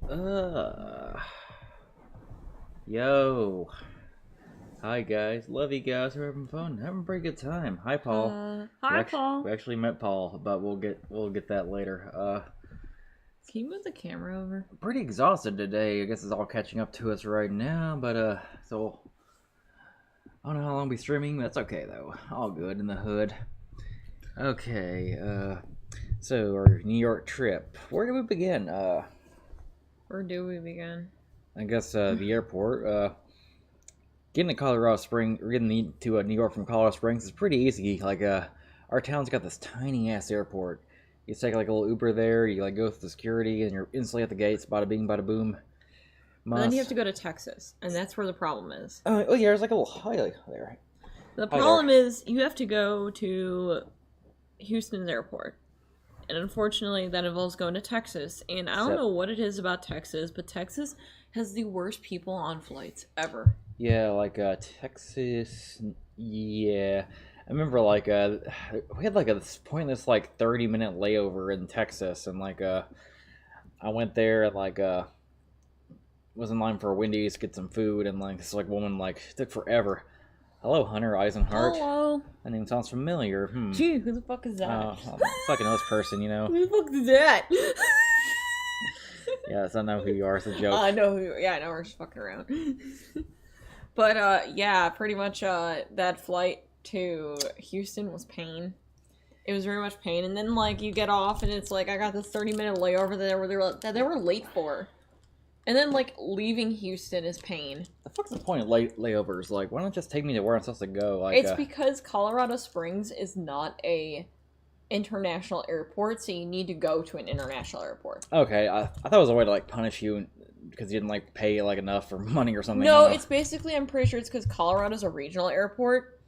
Uh, yo. Hi guys. Love you guys. We're having fun. Having a pretty good time. Hi Paul. Hi, Paul. We actually met Paul, but we'll get that later. Can you move the camera over? Pretty exhausted today. I guess it's all catching up to us right now, but so I don't know how long we'll be streaming. That's okay though. All good in the hood. Okay. So our New York trip. Where do we begin? Where do we begin? I guess the airport. Getting to Colorado Springs, or getting to New York from Colorado Springs is pretty easy. Like, our town's got this tiny ass airport. You take like a little Uber there. You like go through the security, and you're instantly at the gates. Bada bing, bada boom. But then you have to go to Texas, and that's where the problem is. Oh yeah, there's like a little highlight there. The problem is you have to go to Houston's airport. And unfortunately, that involves going to Texas. And I don't know what it is about Texas, but Texas has the worst people on flights ever. Yeah, like Texas. Yeah, I remember like we had like a pointless like 30-minute layover in Texas, and like I went there and like was in line for a Wendy's to get some food, and like this like woman like took forever. Hello, Hunter Eisenhart. Hello. That name sounds familiar. Gee, who the fuck is that? Fucking this person, you know. Who the fuck is that? Yes, I know who you are. It's a joke. I know who you are. Yeah, I know we're just fucking around. But yeah, pretty much that flight to Houston was pain. It was very much pain, and then like you get off, and it's like I got this 30-minute layover that they were late for, and then like leaving Houston is pain. The fuck's the point of layovers? Like, why don't you just take me to where I'm supposed to go? Like, It's because Colorado Springs is not a international airport, so you need to go to an international airport. Okay, I thought it was a way to like punish you because you didn't like pay like enough for money or something. No, you know? it's basically, I'm pretty sure it's because Colorado's a regional airport,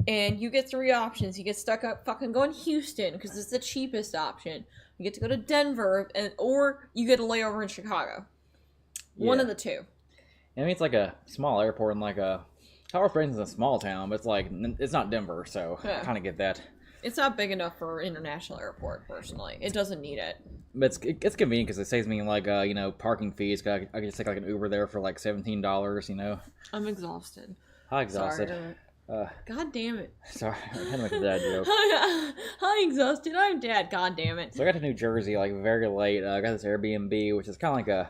and you get three options. You get stuck up fucking going Houston because it's the cheapest option. You get to go to Denver, or you get a layover in Chicago. Yeah. One of the two. I mean, it's like a small airport, and like Colorado Springs is a small town, but it's like it's not Denver, so I kind of get that. It's not big enough for an international airport, personally. It doesn't need it. But it's convenient because it saves me like parking fees. I can just take like an Uber there for like $17. You know. I'm exhausted. How exhausted? Sorry. God damn it. Sorry, I had to make a dad joke. Hi, exhausted. I'm dad. God damn it. So I got to New Jersey like very late. I got this Airbnb, which is kind of like a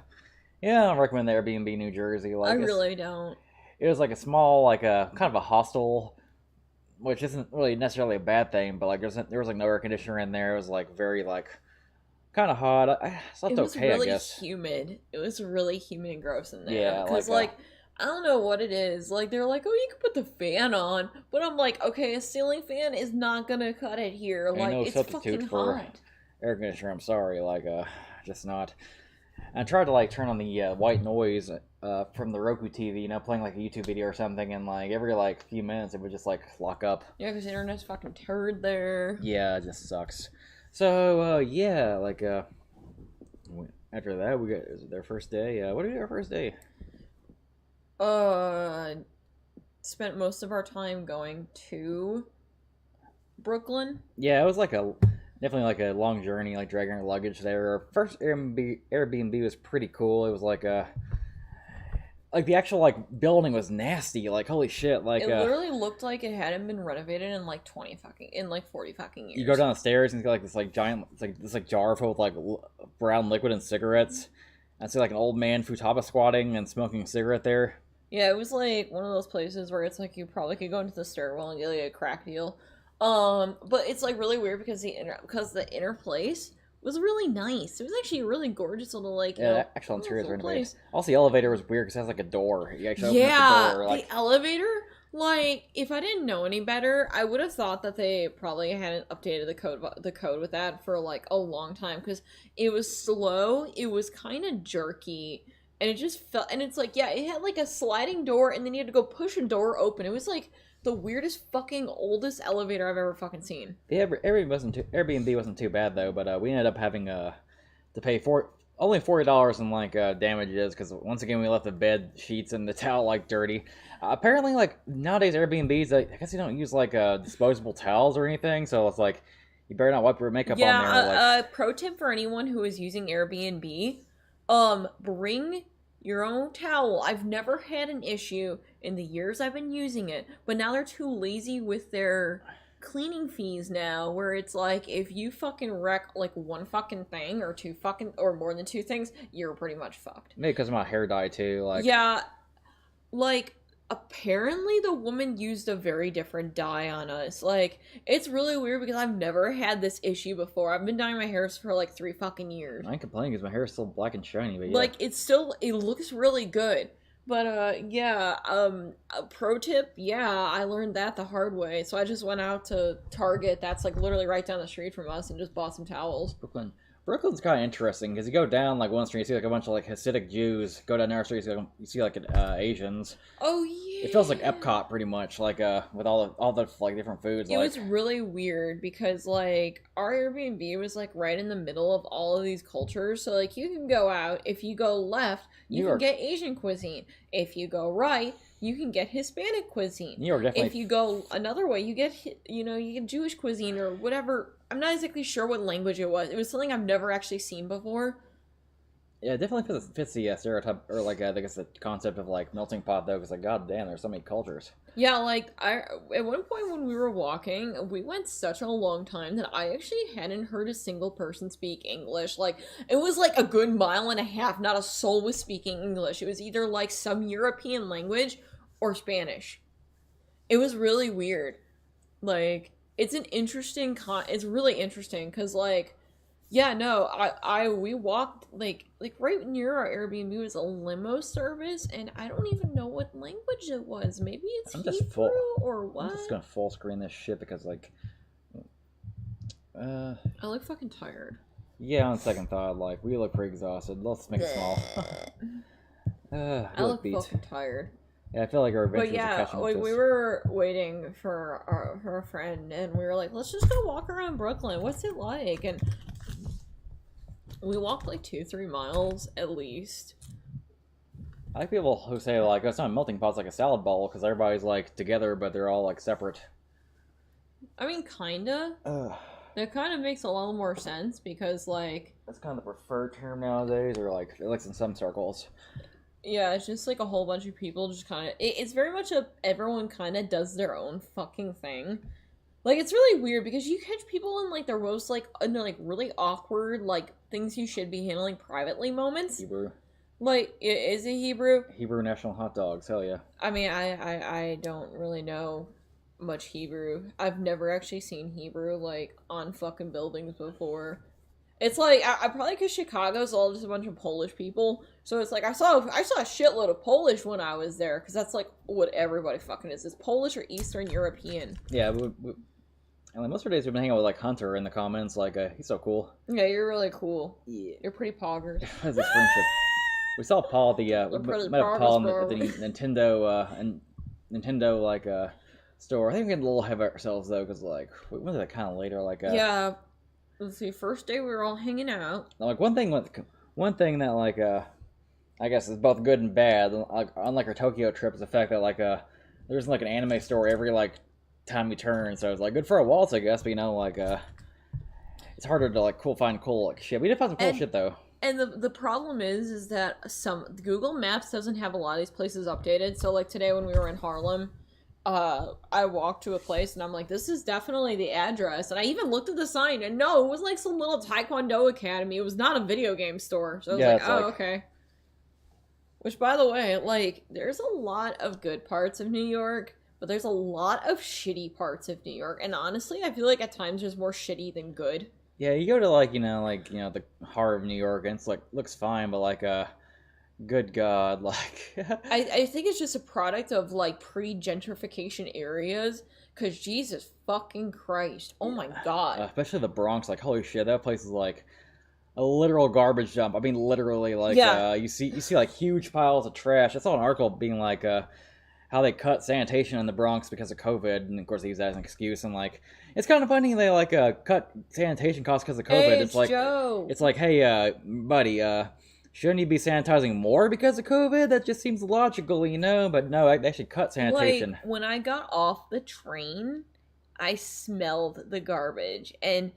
I don't recommend the Airbnb New Jersey. Like I really don't. It was like a small like a kind of a hostel. Which isn't really necessarily a bad thing, but like there was like no air conditioner in there. It was like very like kind of hot. I slept okay, I guess. Humid. It was really humid and gross in there. Yeah, because like I don't know what it is. Like they're like, oh, you can put the fan on, but I'm like, okay, a ceiling fan is not gonna cut it here. Like no it's substitute fucking for hot. Air conditioner. I'm sorry, like just not. I tried to like turn on the white noise from the Roku TV, you know, playing like a YouTube video or something, and like every like few minutes it would just like lock up. Yeah, because the internet's fucking turd there. Yeah, it just sucks. So yeah, like after that we got their first day. What did we do our first day? Spent most of our time going to Brooklyn. Yeah, it was like definitely like a long journey, like dragging our luggage there. Our first Airbnb was pretty cool. It was like the actual like building was nasty. Like holy shit! Like it literally looked like it hadn't been renovated in like 40 fucking years. You go down the stairs and it's got like this like giant, it's like this like jar full with like brown liquid and cigarettes. I see like an old man futaba squatting and smoking a cigarette there. Yeah, it was like one of those places where it's like you probably could go into the stairwell and get like a crack deal. But it's like really weird because the inner place was really nice. It was actually a really gorgeous little like actual interior is really nice. Also, the elevator was weird because it has like a door. You actually open up the door. Like, the elevator. Like, if I didn't know any better, I would have thought that they probably hadn't updated the code with that for like a long time because it was slow. It was kind of jerky. And it just felt, and it's like, yeah, it had like a sliding door, and then you had to go push a door open. It was like the weirdest fucking oldest elevator I've ever fucking seen. Yeah, Airbnb wasn't too bad though, but we ended up having to pay only $40 in like damages because once again we left the bed sheets and the towel like dirty. Apparently, like nowadays Airbnbs, I guess you don't use like disposable towels or anything, so it's like you better not wipe your makeup on there. Pro tip for anyone who is using Airbnb. Bring your own towel. I've never had an issue in the years I've been using it, but now they're too lazy with their cleaning fees now, where it's like if you fucking wreck like one fucking thing or two fucking or more than two things, you're pretty much fucked. Maybe because of my hair dye too. Like, yeah, like apparently the woman used a very different dye on us. Like, it's really weird because I've never had this issue before. I've been dyeing my hair for like 3 fucking years. I ain't complaining because my hair is still black and shiny, but yeah. Like, it's still, it looks really good. But, yeah, a pro tip, yeah, I learned that the hard way. So I just went out to Target, that's like literally right down the street from us, and just bought some towels. Brooklyn's kind of interesting because you go down like one street, you see like a bunch of like Hasidic Jews. Go down another street, you see like Asians. Oh yeah. It feels like Epcot pretty much, like with all the like different foods. It was really weird because like our Airbnb was like right in the middle of all of these cultures. So like you can go out. If you go left, you can get Asian cuisine. If you go right, you can get Hispanic cuisine. New York definitely. If you go another way, you get you get Jewish cuisine or whatever. I'm not exactly sure what language it was. It was something I've never actually seen before. Yeah, it definitely fits the stereotype, or like I guess the concept of like melting pot though, because like goddamn, there's so many cultures. Yeah, like at one point when we were walking, we went such a long time that I actually hadn't heard a single person speak English. Like it was like a good mile and a half, not a soul was speaking English. It was either like some European language or Spanish. It was really weird. Like it's an interesting it's really interesting because like yeah, no, we walked like right near our Airbnb was a limo service, and I don't even know what language it was. Maybe it's Hebrew or what? I'm just gonna full screen this shit because like, I look fucking tired. Yeah, on second thought, like we look pretty exhausted. Let's make it small. I look fucking tired. Yeah, I feel like our adventures are catching up. But yeah, like we were waiting for our friend, and we were like, let's just go walk around Brooklyn. What's it like? And we walked like 2-3 miles at least. I like people who say like, oh, it's not a melting pot, it's like a salad bowl because everybody's like together, but they're all like separate. I mean, kinda. That kind of makes a lot more sense because like that's kind of the preferred term nowadays, or like at least in some circles. Yeah, it's just like a whole bunch of people just kind of. It's very much everyone kind of does their own fucking thing. Like, it's really weird because you catch people in, like, their most, like, really awkward, like, things you should be handling privately moments. Hebrew. Like, is it Hebrew? Hebrew national hot dogs, hell yeah. I mean, I don't really know much Hebrew. I've never actually seen Hebrew, like, on fucking buildings before. It's like, I probably because Chicago's all just a bunch of Polish people. So it's like, I saw a shitload of Polish when I was there. Because that's like what everybody fucking is. It's Polish or Eastern European. Yeah, and like most of our days we've been hanging out with like Hunter in the comments. Like, he's so cool. Yeah, you're really cool. Yeah. You're pretty poggers. How's this friendship? We saw Paul at the, we met Paul at the Nintendo like, store. I think we get a little ahead of ourselves though. Because like, we went to that kind of later. Like, yeah. Let's see, first day we were all hanging out. Like one thing that like I guess is both good and bad. Like unlike our Tokyo trip, is the fact that like there's like an anime store every like time we turn. So it's like good for a waltz, I guess. But you know, like it's harder to like find cool like shit. We did find some cool shit though. And the problem is that Google Maps doesn't have a lot of these places updated. So like today when we were in Harlem. I walked to a place and I'm like, this is definitely the address. And I even looked at the sign and no, it was like some little Taekwondo academy. It was not a video game store. So I was like, oh, okay. Which, by the way, like, there's a lot of good parts of New York, but there's a lot of shitty parts of New York. And honestly, I feel like at times there's more shitty than good. Yeah, you go to like, the heart of New York and it's like, looks fine, but like, good God, like... I think it's just a product of, like, pre-gentrification areas, because Jesus fucking Christ. Oh my God. Especially the Bronx, like, holy shit, that place is, like, a literal garbage dump. I mean, literally, like, you see, like, huge piles of trash. I saw an article being, like, how they cut sanitation in the Bronx because of COVID, and of course they use that as an excuse, and, like, it's kind of funny they, like, cut sanitation costs because of COVID. Hey, it's like, Joe. It's like, hey, buddy, shouldn't you be sanitizing more because of COVID? That just seems logical, you know? But no, they actually cut sanitation. Like, when I got off the train, I smelled the garbage. And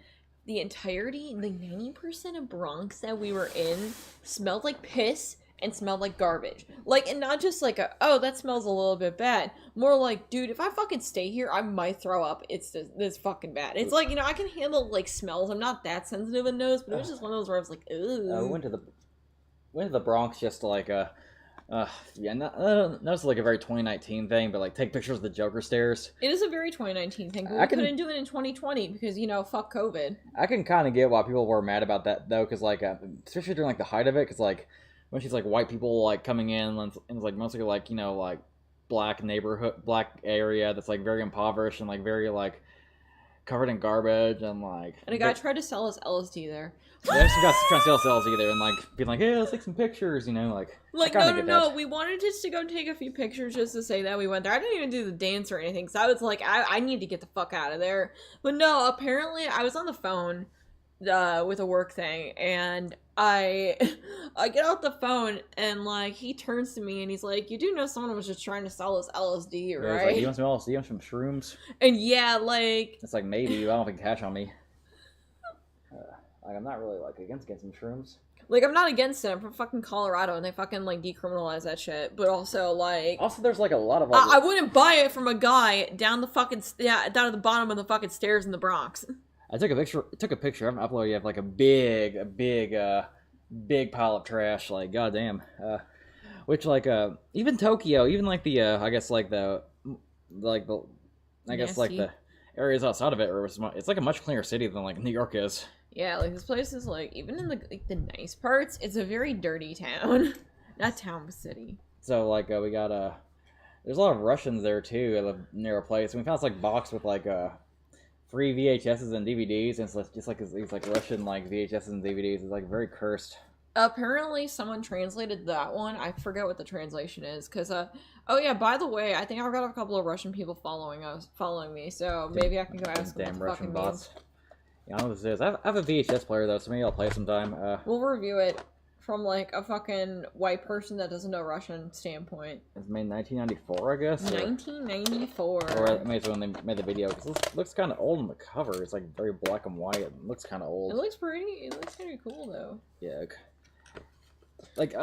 the entirety, like 90% of Bronx that we were in smelled like piss and smelled like garbage. Like, and not just like oh, that smells a little bit bad. More like, dude, if I fucking stay here, I might throw up. It's just, this fucking bad. It's like, I can handle like smells. I'm not that sensitive in nose, but it was just one of those where I was like, ooh. I went to the Bronx just to like yeah, not it's like a very 2019 thing, but like take pictures of the Joker stairs. It is a very 2019 thing, but we couldn't do it in 2020 because fuck COVID. I can kind of get why people were mad about that though, because like especially during like the height of it, because like when she's like white people like coming in and it's like mostly like like black area that's like very impoverished and like very like covered in garbage and like. And a guy tried to sell us LSD there. Yeah, some guys trying to sell LSD there and like being like, hey, let's take some pictures, like. Like no. We wanted just to go take a few pictures just to say that we went there. I didn't even do the dance or anything, so I was like, I need to get the fuck out of there. But no, apparently I was on the phone with a work thing, and I get out the phone, and like he turns to me and he's like, you do know someone was just trying to sell us LSD, right? Yeah, like, you want some LSD? You want some shrooms? And yeah, like it's like maybe, but I don't think cash on me. Like I'm not really like against getting some shrooms. Like I'm not against it. I'm from fucking Colorado, and they fucking like decriminalize that shit. But also like, there's like a lot of like, I wouldn't buy it from a guy down the fucking down at the bottom of the fucking stairs in the Bronx. I took a picture. I haven't uploaded yet. Like a big pile of trash. Like goddamn. Which like even Tokyo, even like the I guess like the areas outside of it, it's like a much cleaner city than like New York is. Yeah, like this place is like, even in the nice parts, it's a very dirty town. Not town, but city. So like we got there's a lot of Russians there too near a place. And we found this like box with like free VHSs and DVDs, and it's just like these like Russian like VHSs and DVDs. It's like very cursed. Apparently someone translated that one. I forget what the translation is, because oh yeah, by the way, I think I've got a couple of Russian people following me, so maybe I can go ask them what the Russian fucking bots. means. Yeah, I don't know what this is. I have a VHS player though, so maybe I'll play sometime. We'll review it from like a fucking white person that doesn't know Russian standpoint. It's made in 1994, I guess. 1994. Or maybe it's when they made the video. Cause it looks kind of old on the cover. It's like very black and white. It looks kind of old. It looks pretty cool though. Yeah. Like,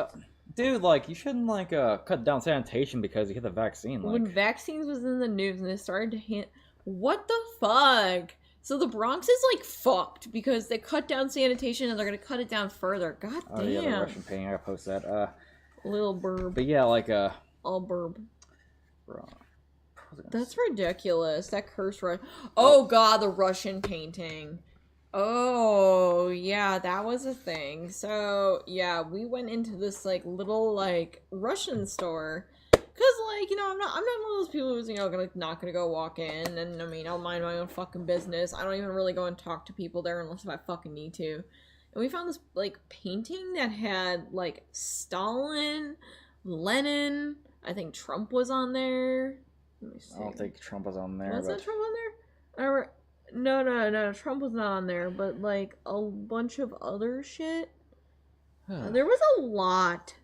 dude, like you shouldn't like cut down sanitation because you get the vaccine. Like... When vaccines was in the news and they started to hit, what the fuck? So the Bronx is like fucked because they cut down sanitation and they're gonna cut it down further. God damn. Oh yeah, the Russian painting. I gotta post that. Little burb. But yeah, like all burb. Bro. That's ridiculous. That curse right. Oh god, the Russian painting. Oh yeah, that was a thing. So yeah, we went into this like little like Russian store. Cause like, I'm not one of those people who's, not gonna go walk in, and I mean, I'll mind my own fucking business. I don't even really go and talk to people there unless if I fucking need to. And we found this, like, painting that had, like, Stalin, Lenin, I think Trump was on there. Let me see. I don't think Trump was on there. Was that Trump on there? No, Trump was not on there, but, like, a bunch of other shit. There was a lot.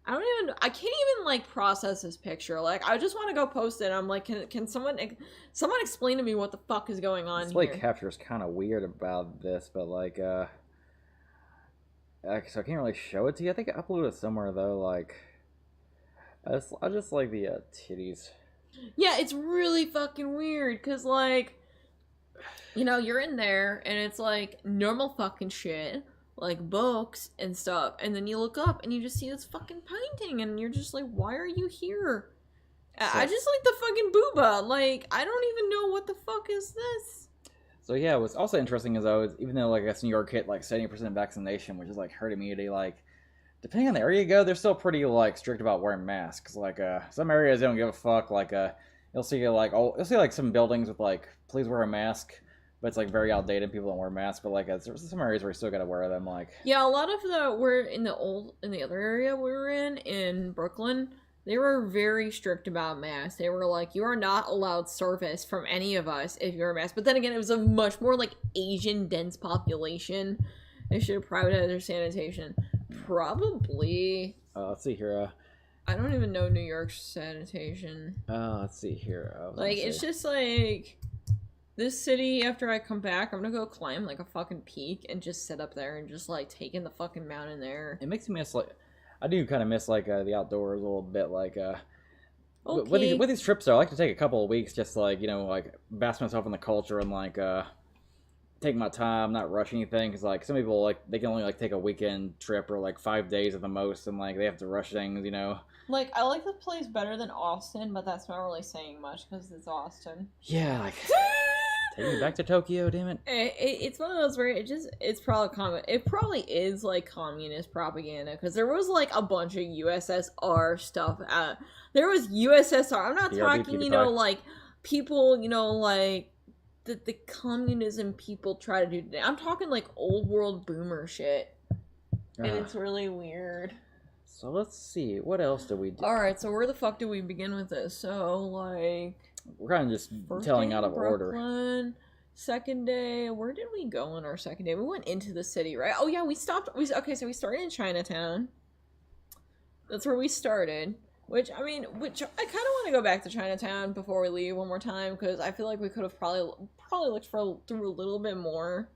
I can't even like process this picture. Like, I just want to go post it. I'm like, can someone explain to me what the fuck is going on Display here? capture is kind of weird about this, but like, so I can't really show it to you. I think I uploaded it somewhere though. Like, I just like the titties. Yeah, it's really fucking weird because like, you're in there and it's like normal fucking shit. Like books and stuff, and then you look up and you just see this fucking painting and you're just like, why are you here? I just like the fucking booba. Like, I don't even know what the fuck is this. So yeah, what's also interesting is even though like I guess New York hit like 70% vaccination, which is like herd immunity, like depending on the area you go, they're still pretty like strict about wearing masks. Like some areas they don't give a fuck. Like you'll see like some buildings with like please wear a mask. But it's like very outdated. People don't wear masks. But like, there's some areas where you still gotta wear them. Like, yeah, a lot of we're in the other area we were in Brooklyn. They were very strict about masks. They were like, you are not allowed service from any of us if you're a mask. But then again, it was a much more like Asian dense population. They should have privatized their sanitation. Probably. Let's see here. I don't even know New York's sanitation. Let's see here. Like, it's just like. This city, after I come back, I'm gonna go climb like a fucking peak and just sit up there and just like take in the fucking mountain there. It makes me miss like, I do kind of miss like the outdoors a little bit. Like Okay. with these trips though, I like to take a couple of weeks just like like bask myself in the culture and like take my time, not rush anything. Because like some people like they can only like take a weekend trip or like 5 days at the most, and like they have to rush things. Like, I like this place better than Austin, but that's not really saying much because it's Austin. Yeah, like take me back to Tokyo, damn it. It's one of those where it's probably it probably is like communist propaganda because there was like a bunch of USSR stuff. There was USSR. I'm not BRB, talking, PewDiePie. like people, like the communism people try to do today. I'm talking like old world boomer shit, and it's really weird. So let's see, what else do we do? All right, so where the fuck do we begin with this? So like. We're kind of just First telling day out in of order. Brooklyn. Second day, where did we go on our second day? We went into the city, right? Oh yeah, we stopped. Okay, so we started in Chinatown. That's where we started. Which I kind of want to go back to Chinatown before we leave one more time because I feel like we could have probably looked through a little bit more.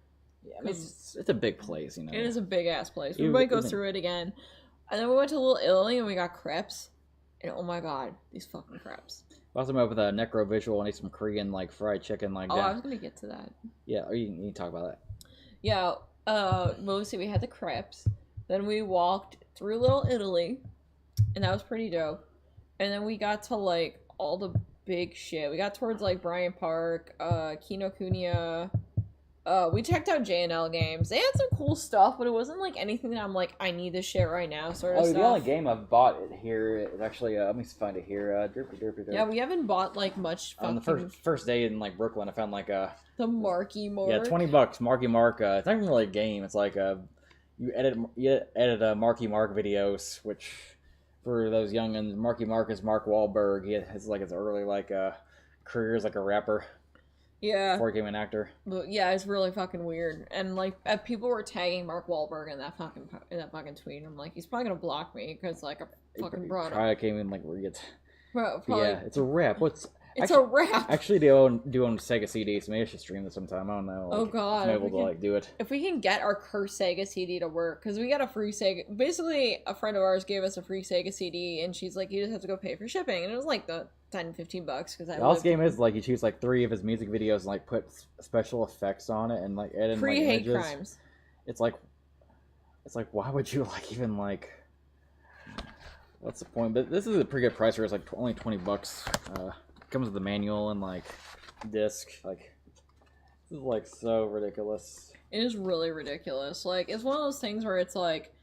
Yeah, I mean, it's a big place, It is a big ass place. We Even- might go even- through it again. And then we went to Little Italy and we got crepes. And oh my god, these fucking crepes. We also met up with a Necro Visual and ate some Korean like fried chicken like Oh, that. I was gonna get to that. Yeah, or you can talk about that. Yeah, mostly we had the crepes. Then we walked through Little Italy, and that was pretty dope. And then we got to like all the big shit. We got towards like Bryant Park, Kinokuniya. We checked out J&L Games. They had some cool stuff, but it wasn't like anything that I'm like, I need this shit right now sort of stuff. The only game I've bought here is actually let me find it here. Derpy. Yeah, we haven't bought like much. On the first day in like Brooklyn, I found like the Marky Mark. Yeah, $20, Marky Mark. It's not even really a game. It's like you edit Marky Mark videos, which for those youngins, Marky Mark is Mark Wahlberg. He has like his early like career as like a rapper. Yeah. Before he became an actor. But yeah, it's really fucking weird. And like people were tagging Mark Wahlberg in that fucking tweet. I'm like, he's probably gonna block me because like I fucking brought up. Probably can't even like read it. Probably, yeah, it's a rap. It's a rap. Actually, they own Sega CDs. So maybe I should stream this sometime. I don't know. Like, oh god, I'm able to like do it. If we can get our cursed Sega CD to work, because we got a free Sega. Basically, a friend of ours gave us a free Sega CD, and she's like, you just have to go pay for shipping, and it was like the $10-15 because I. The last game is like you choose like 3 of his music videos and like put special effects on it and like add in free like, hate images. crimes. It's like why would you like even like. What's the point? But this is a pretty good price for it's like only $20. Comes with the manual and like disc. Like this is like so ridiculous. It is really ridiculous. Like it's one of those things where it's like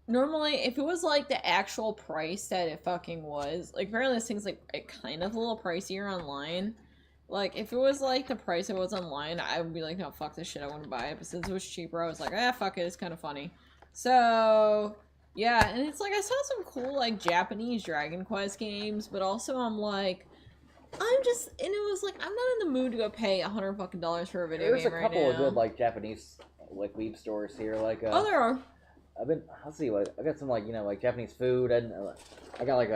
normally if it was like the actual price that it fucking was, like apparently this thing's like kind of a little pricier online. Like if it was like the price it was online, I would be like, no, fuck this shit, I wouldn't buy it. But since it was cheaper, I was like, fuck it, it's kind of funny. So yeah, and it's like I saw some cool like Japanese Dragon Quest games, but also I'm like, and it was like I'm not in the mood to go pay $100 fucking for a video game right now. There's a couple of good like Japanese like weeb stores here. Like oh, there are. Let's see, like I got some like like Japanese food and I got like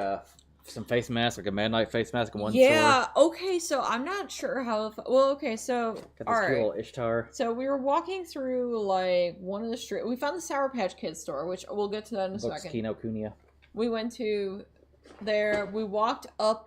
some face masks, like a Mad Night face mask in one store. Yeah, okay, so I'm not sure how... Well, okay, so... Got this cute little Ishtar. So we were walking through, like, one of the streets... We found the Sour Patch Kids store, which we'll get to that in a second. Kinokuniya. We went to there, we walked up,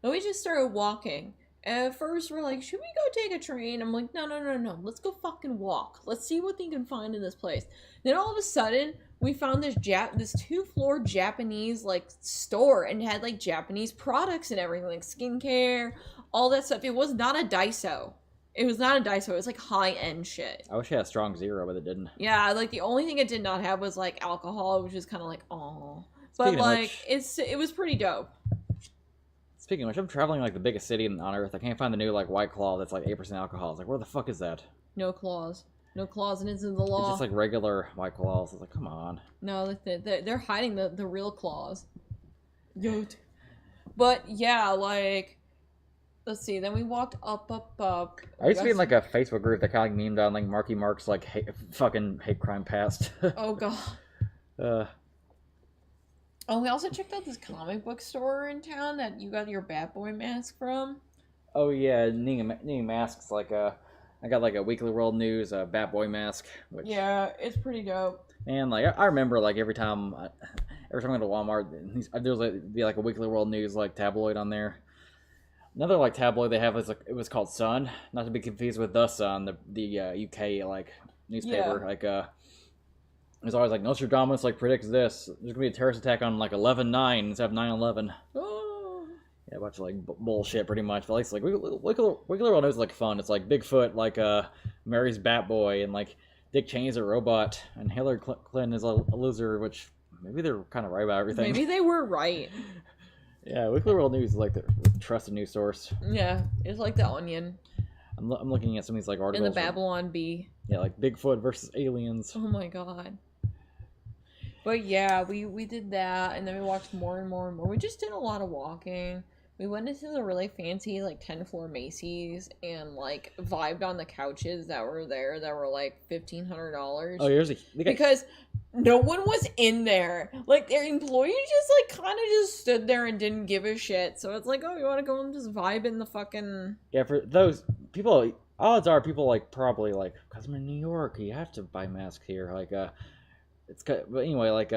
and we just started walking. And at first, we're like, should we go take a train? I'm like, no, let's go fucking walk. Let's see what they can find in this place. Then all of a sudden... We found this 2-floor Japanese like store and it had like Japanese products and everything, like skincare, all that stuff. It was not a Daiso. It was like high-end shit. I wish it had a strong zero, but it didn't. Yeah, like the only thing it did not have was like alcohol, which is kind of like but like it was pretty dope. Speaking of which, I'm traveling like the biggest city on earth. I can't find the new like White Claw that's like 8% alcohol. It's like, where the fuck is that? No claws. No claws, and it's in the law. It's just like regular White Claws. It's like, come on. No, they're hiding the real claws. Yote. But yeah, like, let's see. Then we walked up. I used to be in like a Facebook group that kind of like memed on like Marky Mark's like fucking hate crime past. Oh god. Oh, we also checked out this comic book store in town that you got your Bat Boy mask from. Oh yeah, needing masks like I got like a Weekly World News Bat Boy mask, which Yeah, it's pretty dope. and like I remember like every time I go to Walmart, there's like be like a Weekly World News like tabloid on there. Another like tabloid they have is like it was called Sun, not to be confused with The Sun, the UK like newspaper. Yeah. Like it's always like Nostradamus like predicts this. There's gonna be a terrorist attack on like 11/9 instead of 9/11. Oh. Yeah, a bunch of like bullshit, pretty much. But like Wiggler World News is like fun. It's like Bigfoot, like Mary's Bat Boy, and like Dick Cheney's a robot, and Hillary Clinton is a lizard. Which maybe they're kind of right about everything. Maybe they were right. Yeah, Weekly World News is like the trusted news source. Yeah, it's like the Onion I'm looking at some of these like articles. and the Babylon Bee. Yeah, like Bigfoot versus aliens. Oh my god. But yeah, we did that, and then we walked more and more and more. We just did a lot of walking. We went into the really fancy, like, 10-floor Macy's and, like, vibed on the couches that were there that were, like, $1,500. Oh, Because no one was in there. Like, their employees just, like, kind of just stood there and didn't give a shit. So it's like, oh, you want to go and just vibe in the fucking... Yeah, for those people, odds are people, like, probably, like, because I'm in New York, you have to buy masks here. Like, it's... But anyway, like,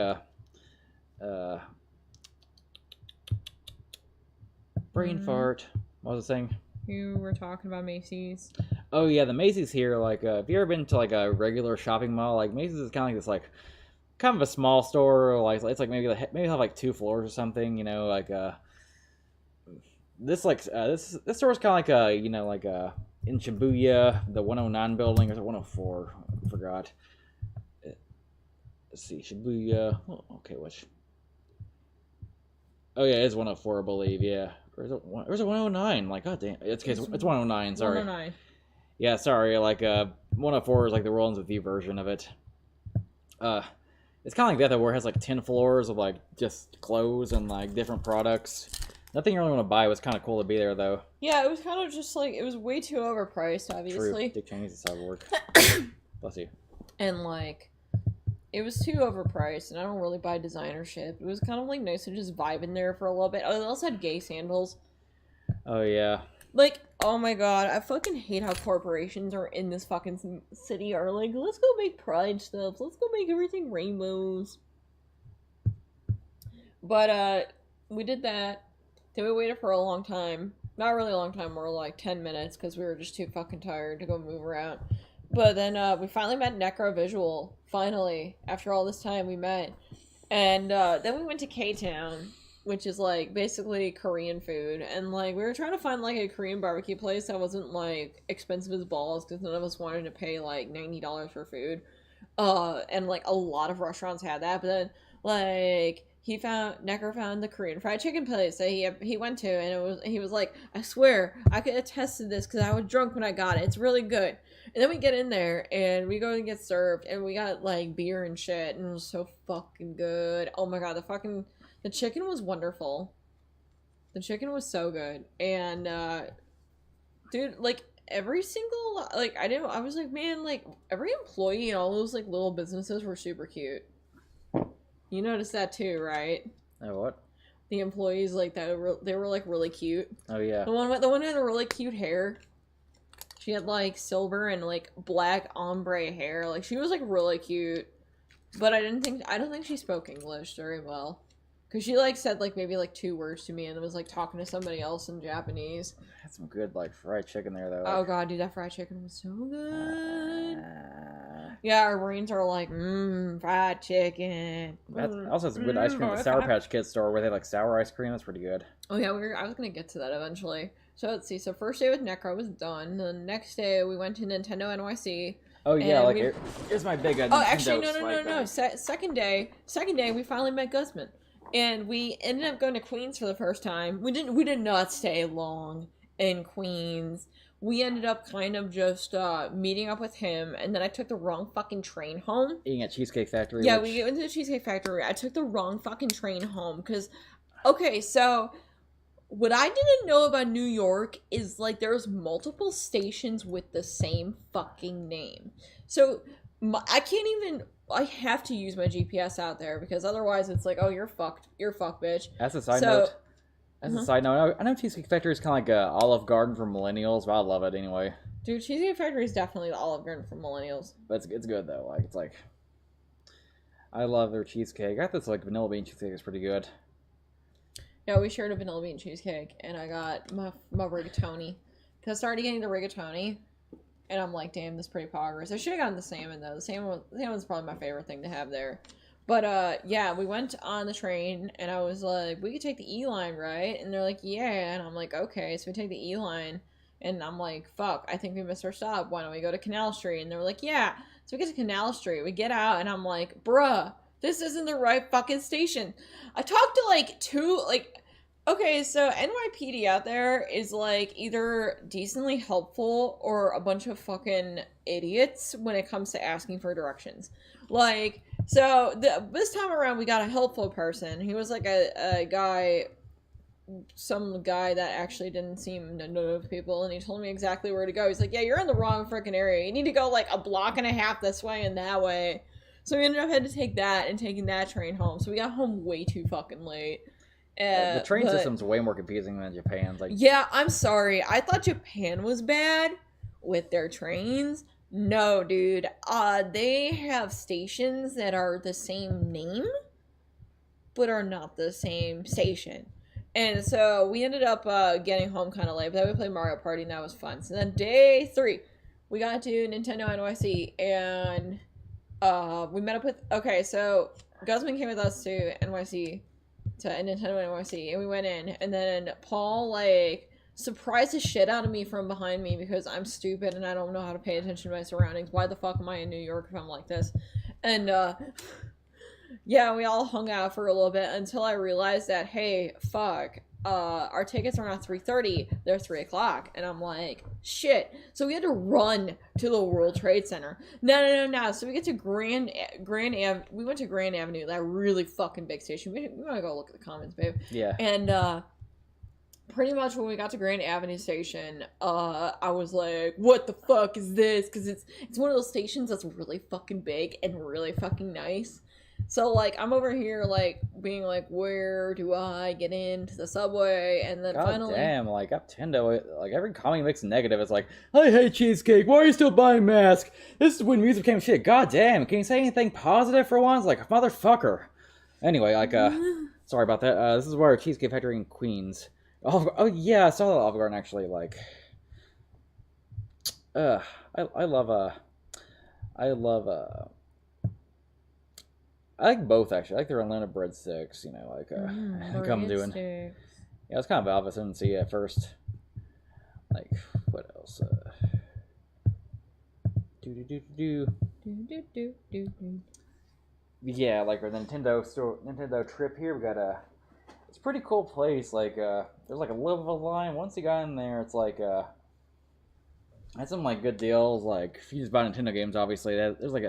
brain fart. What was I saying? You were talking about Macy's. Oh yeah, the Macy's here. Like, if you ever been to like a regular shopping mall, like Macy's is kind of like this, like kind of a small store. Like it's like maybe have like 2 floors or something. You know, like this store is kind of like like in Shibuya, the 109 building, or is it 104? I forgot. Let's see, Shibuya. Oh, okay, which? Oh yeah, it's 104, I believe. Yeah. Or is it 109? Like, god damn. It's 109, sorry. 109. Yeah, sorry. Like, 104 is like the Rollins with You version of it. It's kind of like that, where it has like 10 floors of like just clothes and like different products. Nothing you really want to buy. It was kind of cool to be there, though. Yeah, it was kind of just like, it was way too overpriced, obviously. True. Dick Cheney's a cyborg. Bless you. And like, it was too overpriced, and I don't really buy designer shit. It was kind of like nice to just vibe in there for a little bit. Oh, they also had gay sandals. Oh yeah. Like, oh my god, I fucking hate how corporations are in this fucking city are like, let's go make pride stuff. Let's go make everything rainbows. But we did that. Then we waited for a long time. Not really a long time, more like 10 minutes, because we were just too fucking tired to go move around. But then we finally met Necrovisual. Finally, after all this time, we met. And then we went to K-Town, which is like basically Korean food. And like we were trying to find like a Korean barbecue place that wasn't like expensive as balls, because none of us wanted to pay like $90 for food. And like a lot of restaurants had that. But then like Necker found the Korean fried chicken place that he went to, and he was like, I swear I could attest to this because I was drunk when I got it. It's really good. And then we get in there and we go and get served, and we got like beer and shit, and it was so fucking good. Oh my god, the chicken was wonderful. The chicken was so good. And dude, like every single I was like, man, like every employee in all those like little businesses were super cute. You noticed that too, right? Oh, what? The employees like that they were like really cute. Oh yeah. The one who had a really cute hair. She had like silver and like black ombre hair. Like she was like really cute. But I don't think she spoke English very well. Cause she like said like maybe like 2 words to me and was like talking to somebody else in Japanese. Had some good like fried chicken there though. Oh god, dude, that fried chicken was so good. Yeah, our brains are like, fried chicken. That's also some good ice cream at the Sour Patch Kids store where they have like sour ice cream. That's pretty good. Oh yeah, I was gonna get to that eventually. So let's see. So first day with Necro was done. The next day we went to Nintendo NYC. Oh yeah, like here's my big. Oh, actually, no. Second day, we finally met Guzman, and we ended up going to Queens for the first time. We did not stay long in Queens. We ended up kind of just meeting up with him, and then I took the wrong fucking train home. Eating at Cheesecake Factory. Yeah, we went to the Cheesecake Factory. I took the wrong fucking train home because, okay, so what I didn't know about New York is like there's multiple stations with the same fucking name. So I have to use my GPS out there because otherwise it's like, oh, you're fucked, bitch. That's a side note. As a side note, I know Cheesecake Factory is kind of like a Olive Garden for millennials, but I love it anyway. Dude, Cheesecake Factory is definitely the Olive Garden for millennials. But it's good though. Like it's like, I love their cheesecake. I got this like vanilla bean cheesecake is pretty good. Yeah, we shared a vanilla bean cheesecake, and I got my rigatoni. Because I started getting the rigatoni, and I'm like, damn, this is pretty progress. I should have gotten the salmon, though. The salmon's probably my favorite thing to have there. But, yeah, we went on the train, and I was like, we could take the E line, right? And they're like, yeah. And I'm like, okay. So we take the E line, and I'm like, fuck, I think we missed our stop. Why don't we go to Canal Street? And they were like, yeah. So we get to Canal Street. We get out, and I'm like, bruh, this isn't the right fucking station. I talked to, like, okay, so NYPD out there is, like, either decently helpful or a bunch of fucking idiots when it comes to asking for directions. Like, so this time around, we got a helpful person. He was, like, a guy, some guy that actually didn't seem to know people, and he told me exactly where to go. He's like, yeah, you're in the wrong freaking area. You need to go, like, a block and a half this way and that way. So we ended up having to take that and taking that train home. So we got home way too fucking late. The train system's way more confusing than Japan's. Like, yeah, I'm sorry. I thought Japan was bad with their trains. No, dude. They have stations that are the same name, but are not the same station. And so we ended up getting home kind of late, but then we played Mario Party, and that was fun. So then day 3, we got to Nintendo NYC, and we met up with... Okay, so Guzman came with us to NYC, to Nintendo NYC, and we went in, and then Paul, like, surprised the shit out of me from behind me because I'm stupid and I don't know how to pay attention to my surroundings. Why the fuck am I in New York if I'm like this? And, yeah, we all hung out for a little bit until I realized that, hey, fuck, our tickets are not 3:30, they're 3 o'clock. And I'm like, shit. So we had to run to the World Trade Center. No. So we get to we went to Grand Avenue, that really fucking big station. We want to go look at the comments, babe. yeah. And, pretty much when we got to Grand Avenue Station, I was like, what the fuck is this? Because it's one of those stations that's really fucking big and really fucking nice. So, like, I'm over here, like, being like, where do I get into the subway? And then finally... damn, like, Nintendo, like, every comment makes negative. It's like, I hate cheesecake. Why are you still buying masks? This is when music became shit. God damn, can you say anything positive for once? Like, motherfucker. Anyway, like, sorry about that. This is where Cheesecake Factory in Queens. Oh, yeah, I saw the Olive Garden, actually, like... I like both, actually. I like their unlimited breadsticks, you know, like, come doing. Yeah, it's kind of obvious. I didn't see it at first. Like, what else? Yeah, like our Nintendo trip here, we got it's a pretty cool place. Like, there's like a little of a line. Once you got in there, it's like, had some like good deals. Like, if you just buy Nintendo games, obviously, there's like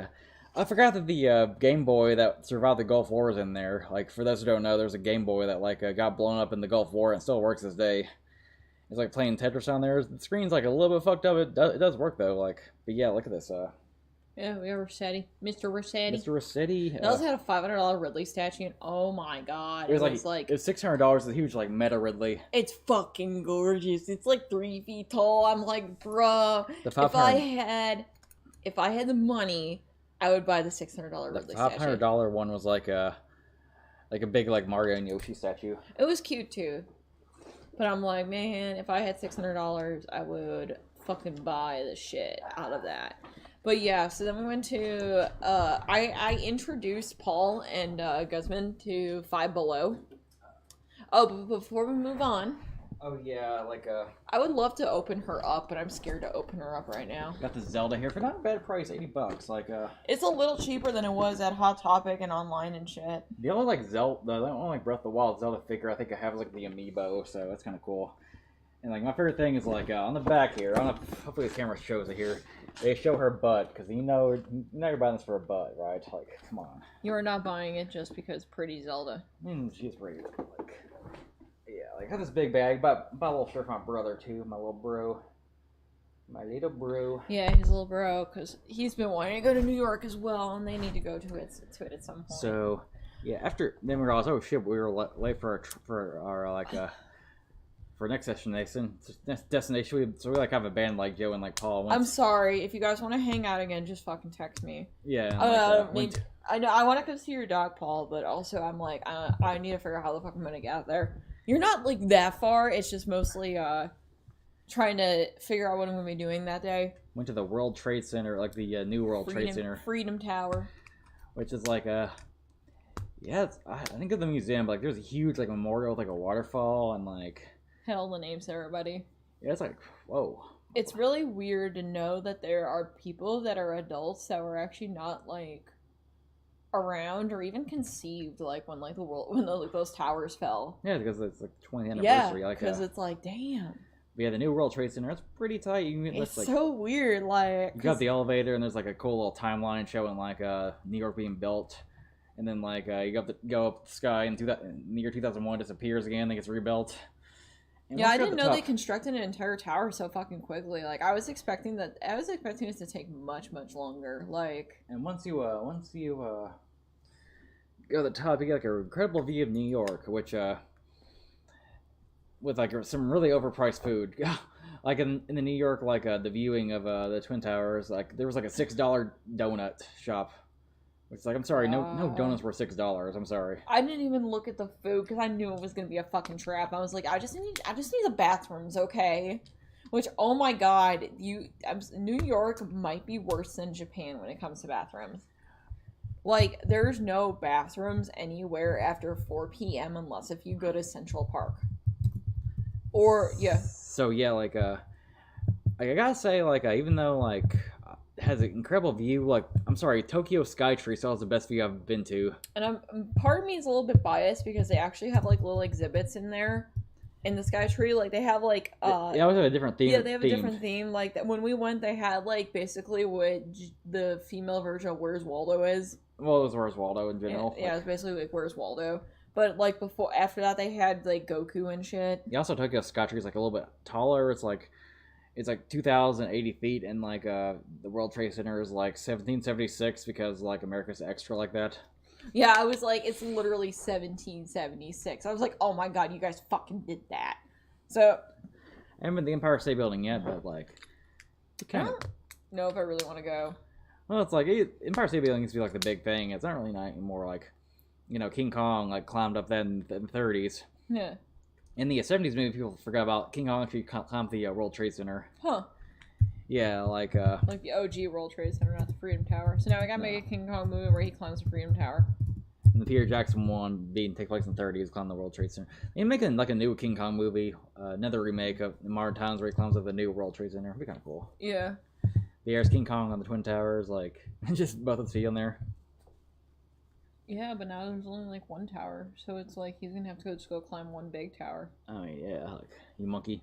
I forgot that the Game Boy that survived the Gulf War is in there. Like, for those who don't know, there's a Game Boy that, like, got blown up in the Gulf War and still works this day. It's like playing Tetris on there. The screen's, like, a little bit fucked up. It does work, though. Like, but yeah, look at this. Yeah, we got Rossetti. Mr. Rossetti. Mr. Rossetti. They also had a $500 Ridley statue, and oh my god. It was $600. It's a huge, like, meta Ridley. It's fucking gorgeous. It's, like, 3 feet tall. I'm like, bruh. If I had the money... I would buy the $600 Ridley statue. The $500 one was like a big like Mario and Yoshi statue. It was cute too, but I'm like, man, if I had $600, I would fucking buy the shit out of that. But yeah, so then we went to I introduced Paul and Guzman to Five Below. Oh, but before we move on. Oh yeah, like I would love to open her up, but I'm scared to open her up right now. Got the Zelda here for not a bad price, $80. Like it's a little cheaper than it was at Hot Topic and online and shit. The only like the only Breath of the Wild Zelda figure I think I have is like the amiibo, so that's kind of cool. And like my favorite thing is like on the back here. I don't know. Hopefully the camera shows it here. They show her butt because you know you're buying this for a butt, right? Like, come on. You are not buying it just because pretty Zelda. She's pretty. Like. Yeah, like I have this big bag. Bought a little shirt for my brother too, my little bro. Yeah, his little bro, because he's been wanting to go to New York as well, and they need to go to it at some point. So, yeah, then we realized, oh shit, we were late for our for next destination. So we like have a band like Joe and like Paul. I'm sorry if you guys want to hang out again. Just fucking text me. Yeah. I know I want to come see your dog, Paul, but also I'm like I need to figure out how the fuck I'm gonna get out there. You're not like that far. It's just mostly trying to figure out what I'm gonna be doing that day. Went to the World Trade Center, like the new World Trade Center, Freedom Tower, which is like I think of the museum, but like there's a huge like memorial with like a waterfall and like hell the names everybody. Yeah, it's like whoa. It's really weird to know that there are people that are adults that were actually not like around or even conceived like when like those towers fell. Yeah, because it's like 20th anniversary. Yeah, because it's like damn. Yeah, the new World Trade Center, it's pretty tight. It's like, so weird, like you got the elevator and there's like a cool little timeline showing like New York being built, and then like you go up the sky and in the year 2001 disappears again, then gets rebuilt. And yeah, I didn't know they constructed an entire tower so fucking quickly. Like I was expecting it to take much longer. Like, and once you go to the top, you get like an incredible view of New York, which with like some really overpriced food. Like in the New York, like the viewing of the Twin Towers, like there was like a $6 donut shop. It's like, I'm sorry, no donuts were $6. I'm sorry. I didn't even look at the food because I knew it was gonna be a fucking trap. I was like, I just need the bathrooms, okay? Which, oh my god, New York might be worse than Japan when it comes to bathrooms. Like, there's no bathrooms anywhere after 4 p.m. unless if you go to Central Park. Or yeah. So yeah, like I gotta say, like even though like has an incredible view, like I'm sorry, Tokyo Skytree still has the best view I've been to. And part of me is a little bit biased because they actually have like little exhibits in there in the Skytree. Like they have like they always have a different theme. Yeah, they have a different theme. Like when we went, they had like basically what the female version of Where's Waldo is. Well, it was Where's Waldo in general. Yeah, it's basically like Where's Waldo. But like after that, they had like Goku and shit. Yeah, also Tokyo Skytree is like a little bit taller. It's like 2,080 feet, and like the World Trade Center is like 1776 because like America's extra like that. Yeah, I was like, it's literally 1776. I was like, oh my god, you guys fucking did that. So I haven't been to the Empire State Building yet, but like, I don't know if I really want to go. Well, it's like Empire State Building used to be like the big thing. It's not really not anymore. Like, you know, King Kong like climbed up that in the 30s. Yeah. In the 70s, maybe people forgot about King Kong actually climbed the World Trade Center. Huh. Yeah, like the OG World Trade Center, not the Freedom Tower. So now we gotta make a King Kong movie where he climbs the Freedom Tower. And the Peter Jackson one being take place in the 30s, climbed the World Trade Center. They're making like a new King Kong movie, another remake of Modern Times where he climbs up the new World Trade Center. It'd be kind of cool. Yeah. There's King Kong on the Twin Towers, like just both of them on there. Yeah, but now there's only like one tower, so it's like he's gonna have to just go climb one big tower. Oh yeah, like you monkey.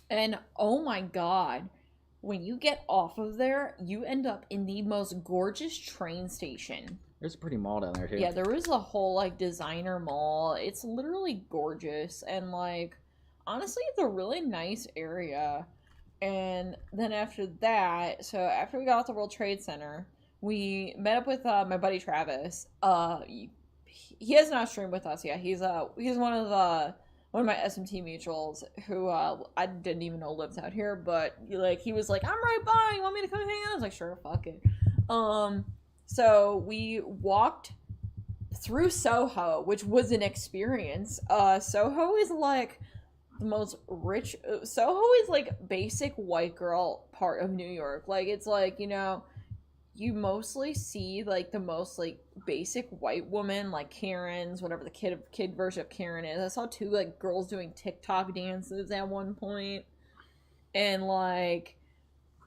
And oh my god, when you get off of there, you end up in the most gorgeous train station. There's a pretty mall down there too. Yeah, there is a whole like designer mall. It's literally gorgeous, and like honestly, it's a really nice area. And then after that, so after we got off the World Trade Center, we met up with my buddy Travis. He has not streamed with us yet. He's one of my SMT mutuals who I didn't even know lives out here, but he was like, I'm right by. You want me to come hang out? I was like, sure, fuck it. So we walked through Soho, which was an experience. Soho is like the most rich. Soho is like basic white girl part of New York. Like it's like, you know, you mostly see like the most like basic white woman, like Karens, whatever the kid version of Karen is. I saw 2 like girls doing TikTok dances at one point, and like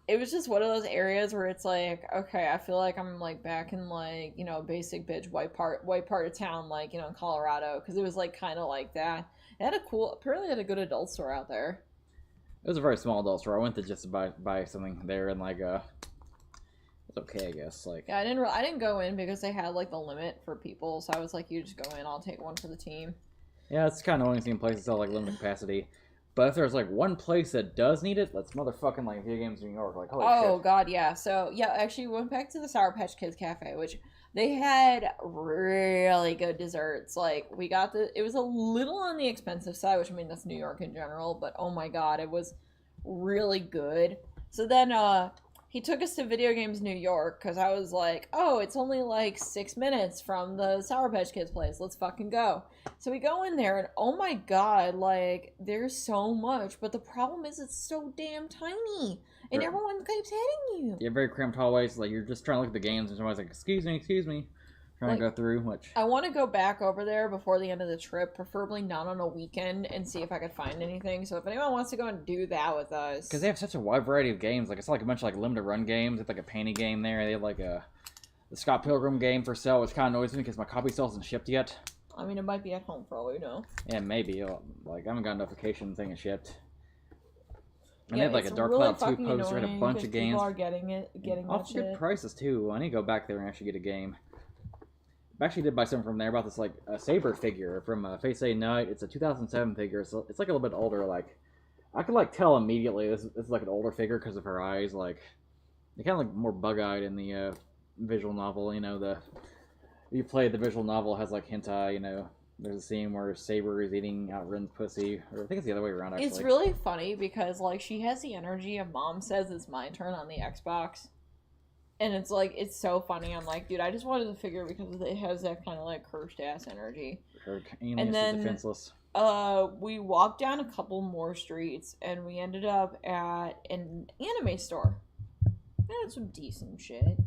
it was just one of those areas where it's like, okay, I feel like I'm like back in like, you know, basic bitch white part of town, like, you know, in Colorado, because it was like kind of like that. It had apparently had a good adult store out there. It was a very small adult store. I went to just buy something there, and like it's okay, I guess. Like, yeah, I didn't go in because they had like the limit for people, so I was like, you just go in, I'll take one for the team. Yeah, it's kind of only seen places that like limited capacity, But if there's like one place that does need it, that's motherfucking like Video Games New York. Like, holy Oh shit. God, yeah. So yeah, actually we went back to the Sour Patch Kids Cafe, which they had really good desserts. Like we got it was a little on the expensive side, which I mean that's New York in general, but oh my God, it was really good. So then he took us to Video Games New York because I was like, oh, it's only like 6 minutes from the Sour Patch Kids place. Let's fucking go. So we go in there and oh my God, like there's so much, but the problem is it's so damn tiny. And Right. everyone keeps hitting you. Yeah, very cramped hallways. Like, you're just trying to look at the games, and somebody's like, excuse me. Trying to go through, which... I want to go back over there before the end of the trip, preferably not on a weekend, and see if I could find anything. So if anyone wants to go and do that with us... Because they have such a wide variety of games. Like, it's like a bunch of, like, limited run games. They have, like, a painting game there. They have, like, the Scott Pilgrim game for sale, which kind of annoys me because my copy still hasn't shipped yet. I mean, it might be at home for all we know. Yeah, maybe. Like, I haven't got a notification thing it shipped. And Yeah, they have, like, a it's Dark really Cloud 2 fucking poster and a annoying bunch 'cause of games. People are getting Off that good shit. prices, too. I need to go back there and actually get a game. I actually did buy something from there about this, like, a Saber figure from Face Day Night. It's a 2007 figure, so it's, like, a little bit older. Like, I could, like, tell immediately this is, like, an older figure because of her eyes. Like, they kind of look more bug-eyed in the visual novel. You know, you play the visual novel, it has, like, hentai, you know. There's a scene where Saber is eating out Ren's pussy. Or I think it's the other way around, actually. It's really funny because, like, she has the energy of Mom says it's my turn on the Xbox. And it's, like, it's so funny. I'm like, dude, I just wanted the figure because it has that kind of, like, cursed-ass energy. Her And alias then- is defenseless. We walked down a couple more streets, and we ended up at an anime store. And it's some decent shit.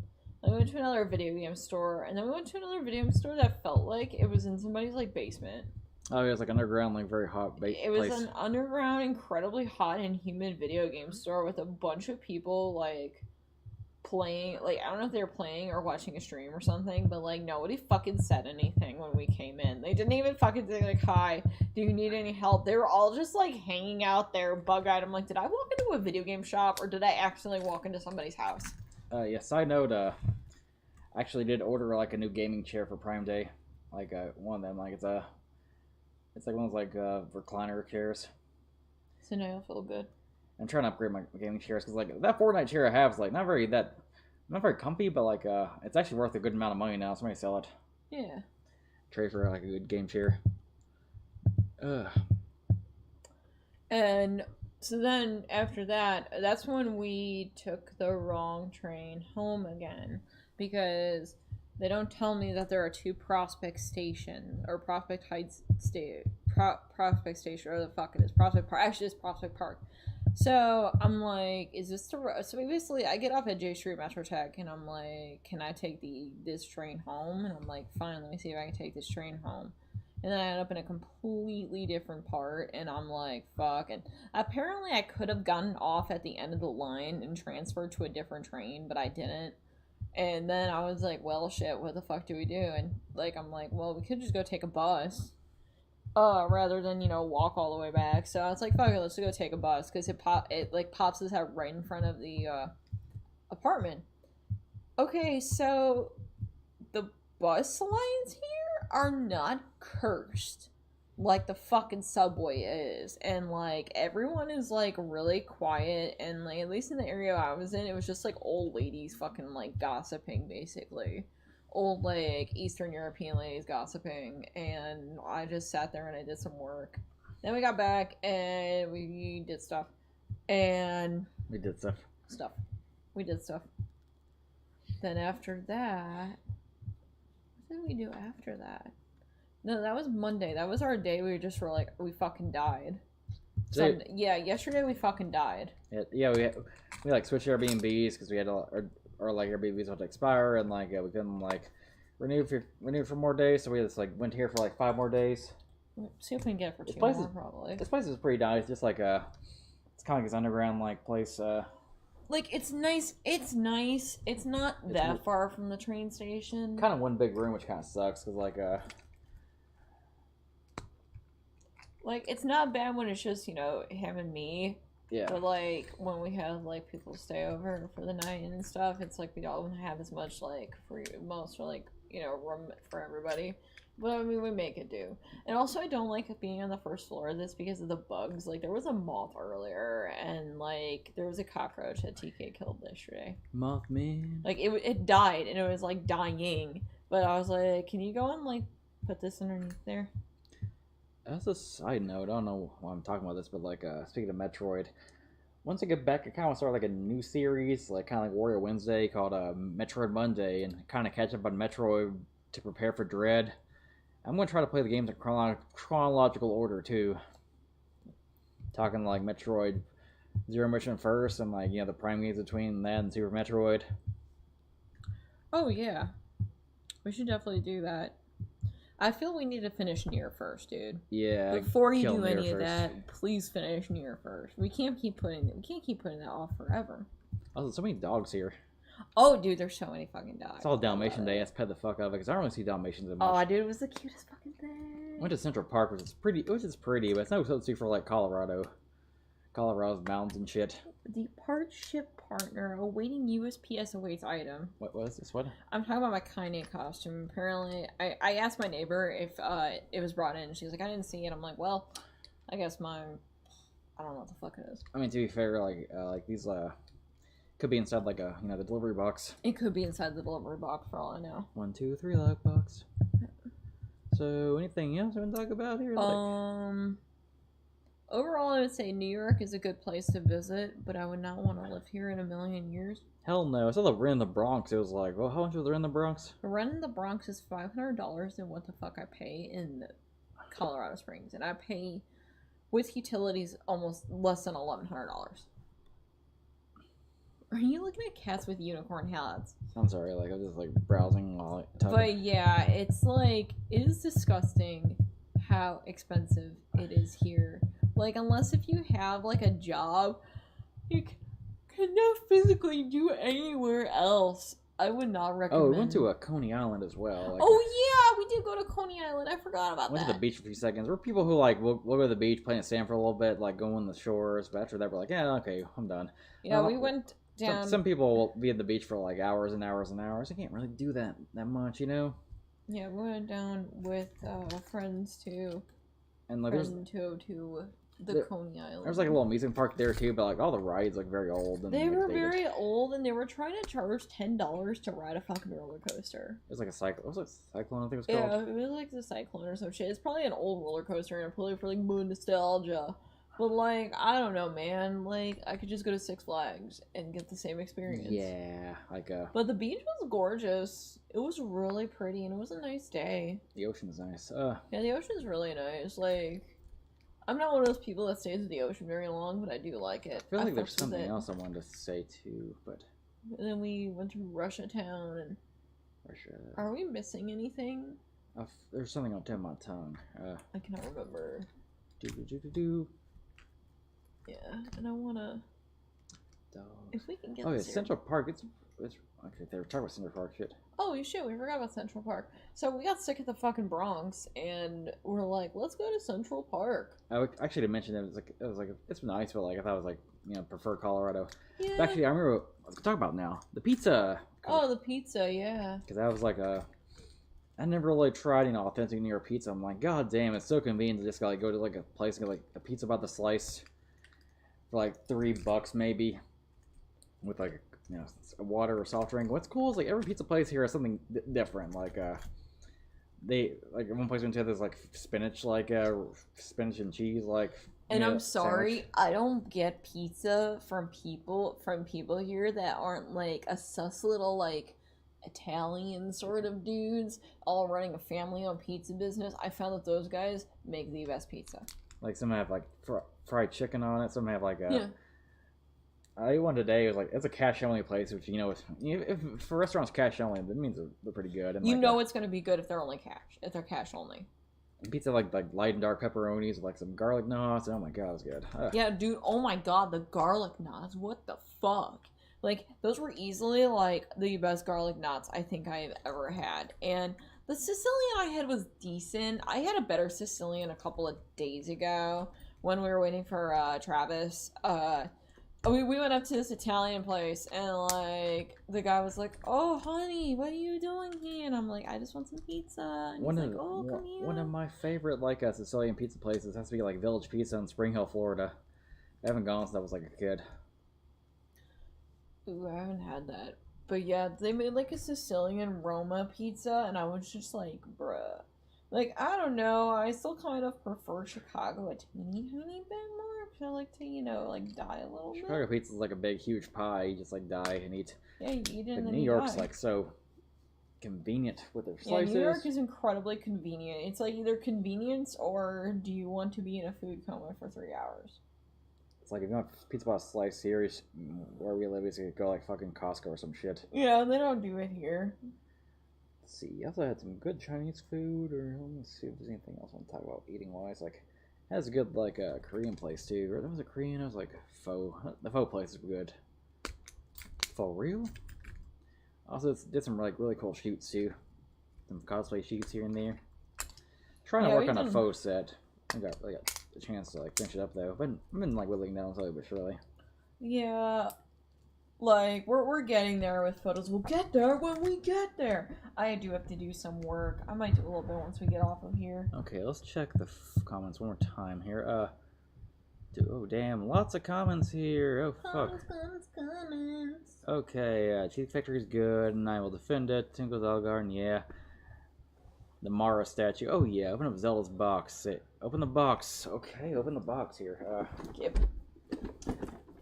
Then we went to another video game store, and then we went to another video game store that felt like it was in somebody's, like, basement. Oh, it was, like, underground, like, very hot place. It was an underground, incredibly hot and humid video game store with a bunch of people, like, playing. Like, I don't know if they were playing or watching a stream or something, but, like, nobody fucking said anything when we came in. They didn't even fucking say, like, hi, do you need any help? They were all just, like, hanging out there, bug-eyed. I'm like, did I walk into a video game shop, or did I accidentally walk into somebody's house? Yeah, side note, I actually did order, like, a new gaming chair for Prime Day. Like, one of them, like, it's like one of those, like, recliner chairs. So now I feel good. I'm trying to upgrade my gaming chairs, because, like, that Fortnite chair I have is, like, not very comfy, but, like, it's actually worth a good amount of money now, so I may sell it. Yeah. Trade for, like, a good game chair. Ugh. And so then after that, that's when we took the wrong train home again, because they don't tell me that there are two Prospect Station or Prospect Heights Prospect Station, or the fuck it is, Prospect Park. Actually, it's Prospect Park. So I'm like, is this the road? So basically, I get off at J Street Metro Tech, and I'm like, can I take this train home? And I'm like, fine, let me see if I can take this train home. And then I end up in a completely different part, and I'm like, fuck. And apparently I could have gotten off at the end of the line and transferred to a different train, but I didn't. And then I was like, well, shit, what the fuck do we do? And, like, I'm like, well, we could just go take a bus, rather than, you know, walk all the way back. So I was like, fuck it, let's go take a bus, because it pops us out right in front of the, apartment. Okay, so the bus lines here are not cursed like the fucking subway is, and like everyone is like really quiet, and like at least in the area I was in, it was just like old ladies fucking like gossiping, basically old like Eastern European ladies gossiping. And I just sat there and I did some work. Then we got back and we did stuff and We did stuff. we did stuff. Then after that, what did we do after that? No, that was Monday. That was our day. We just were like, we fucking died. Yeah, yesterday we fucking died. Yeah, we like switched Airbnbs because we had our like Airbnbs had to expire, and like we couldn't like renew for more days, so we just like went here for like 5 more days. See if we can get it for 2 place more, is- probably. This place is pretty nice, just like it's kind of like this underground like place. Like, it's nice. It's nice. It's not It's that weird. far from the train station. Kind of one big room, which kind of sucks because Like, it's not bad when it's just, you know, him and me. yeah. But, like, when we have, like, people stay over for the night and stuff, it's like we don't have as much, like, for most, like, you know, room for everybody. But I mean, we make it do. And also, I don't like being on the first floor of this because of the bugs. Like, there was a moth earlier, and like there was a cockroach that TK killed yesterday. Mothman. Like it died, and it was like dying. But I was like, can you go and like put this underneath there? As a side note, I don't know why I'm talking about this, but like speaking of Metroid, once I get back, I kind of want to start like a new series, like kind of like Warrior Wednesday, called Metroid Monday, and kind of catch up on Metroid to prepare for Dread. I'm gonna try to play the games in chronological order too. Talking like Metroid Zero Mission first, and like the Prime games between that and Super Metroid. Oh yeah, we should definitely do that. I feel we need to finish Nier first, dude. Yeah. Before you do any of that, please finish Nier first. We can't keep putting that off forever. Also, so many dogs here. Oh, dude, there's so many fucking dogs. It's all Dalmatian Day. Let's pet the fuck out of it because I don't really see Dalmatians that much. Oh, dude, it was the cutest fucking thing. Went to Central Park, which is pretty, but it's no substitute for like Colorado's mountains and shit. The part ship partner awaiting USPS awaits item. What is this? What? I'm talking about my Kaine costume. Apparently, I asked my neighbor if it was brought in. She's like, I didn't see it. I'm like, well, I guess I don't know what the fuck it is. I mean, to be fair, like these could be inside like a the delivery box. It could be inside the delivery box for all I know. 1, 2, 3 lockbox. So anything else we want to talk about here? Overall, I would say New York is a good place to visit, but I would not want to live here in a million years. Hell no! I saw the rent in the Bronx. It was like, well, how much was the rent in the Bronx? The rent in the Bronx is $500, and what the fuck I pay in Colorado Springs, and I pay with utilities almost less than $1,100. Are you looking at cats with unicorn hats? I'm sorry, like I'm just like browsing while talking. But yeah, it's like it is disgusting how expensive it is here. Like, unless if you have like a job, you cannot physically do anywhere else. I would not recommend. Oh, we went to a Coney Island as well. Like, oh yeah, we did go to Coney Island. I forgot about that. Went to the beach for a few seconds. We're people who like we'll go to the beach, play in the sand for a little bit, like go on the shores. But after that, we're like, yeah, okay, I'm done. Yeah, we went down. Some people will be at the beach for like hours and hours and hours. I can't really do that much, Yeah, we went down with friends too. And like to the Coney Island. There's like a little amusement park there too, but like all the rides like very old. And they were very old, and they were trying to charge $10 to ride a fucking roller coaster. It was like a cyclone. It was like Cyclone, I think it was called. Yeah, it was like the Cyclone or some shit. It's probably an old roller coaster, and probably for like more nostalgia. But like, I don't know, man. Like, I could just go to Six Flags and get the same experience. Yeah, like But the beach was gorgeous. It was really pretty, and it was a nice day. The ocean's nice. Yeah, the ocean's really nice. Like, I'm not one of those people that stays at the ocean very long, but I do like it. I feel like there's something else I wanted to say too, but. And then we went to Russia Town and. Russia. Are we missing anything? There's something on the tip of my tongue. I cannot remember. Do. Yeah, and I wanna. If we can get. Oh yeah, Central Park. It's okay. They were talking about Central Park shit. Oh shit, we forgot about Central Park. So we got sick at the fucking Bronx, and we're like, let's go to Central Park. I actually didn't mention it was like it's nice, but like I thought it was like prefer Colorado. Yeah. But actually, I remember what I talk about now the pizza. Oh, the pizza, yeah. Because that was like I never really tried authentic New York pizza. I'm like, god damn, it's so convenient to just like go to like a place and get like a pizza by the slice for like $3 maybe, with like a water or soft drink. What's cool is like every pizza place here has something different. Like they like one place we went to there's like spinach and cheese like. And I'm sorry, sandwich. I don't get pizza from people here that aren't like a sus little like Italian sort of dudes all running a family-owned pizza business. I found that those guys make the best pizza. Like some have like fried chicken on it. Some have like yeah. I ate one today. It was like it's a cash only place, which if for restaurants cash only, that means they're pretty good. And it's going to be good if they're only cash. If they're cash only. Pizza like light and dark pepperonis with like some garlic knots. Oh my god, it was good. Yeah, dude. Oh my god, the garlic knots. What the fuck? Like those were easily like the best garlic knots I think I've ever had. And the Sicilian I had was decent. I had a better Sicilian a couple of days ago when we were waiting for Travis. We went up to this Italian place and like the guy was like, "Oh honey, what are you doing here?" And I'm like, I just want some pizza. And One he's of like, oh, come here. one of my favorite like Sicilian pizza places has to be like Village Pizza in Spring Hill, Florida. I haven't gone since I was like a kid. Ooh, I haven't had that. But yeah, they made like a Sicilian Roma pizza, and I was just like, bruh. Like, I don't know. I still kind of prefer Chicago a teeny tiny bit more. Because I like to, like die a little Chicago bit. pizza is like a big, huge pie. You just like die and eat. Yeah, you eat it and But then New you York's die. like so convenient with their Yeah, slices. New York is incredibly convenient. It's like either convenience or do you want to be in a food coma for 3 hours? It's like if you want pizza box slice here, where we live, is you go like fucking Costco or some shit. Yeah, they don't do it here. Let's see, I also had some good Chinese food, or let me see if there's anything else I want to talk about eating wise. Like, it has a good like Korean place too. Or there was a Korean, it was like pho. The pho place is good. For real? Also, did some like really cool shoots too. Some cosplay shoots here and there. Trying to work on a faux set. I got a chance to like finish it up though. But I've been like whittling down slowly but surely. Yeah, like we're getting there with photos. We'll get there when we get there. I do have to do some work. I might do a little bit once we get off of here. Okay, let's check the comments one more time here. Oh damn, lots of comments here. Oh fuck. Comments. Okay, Cheese Factory's good, and I will defend it. Tinkle's Elgarden, yeah. The Mara statue. Oh yeah, open up Zelda's box. Open the box. Okay, open the box here. Yep.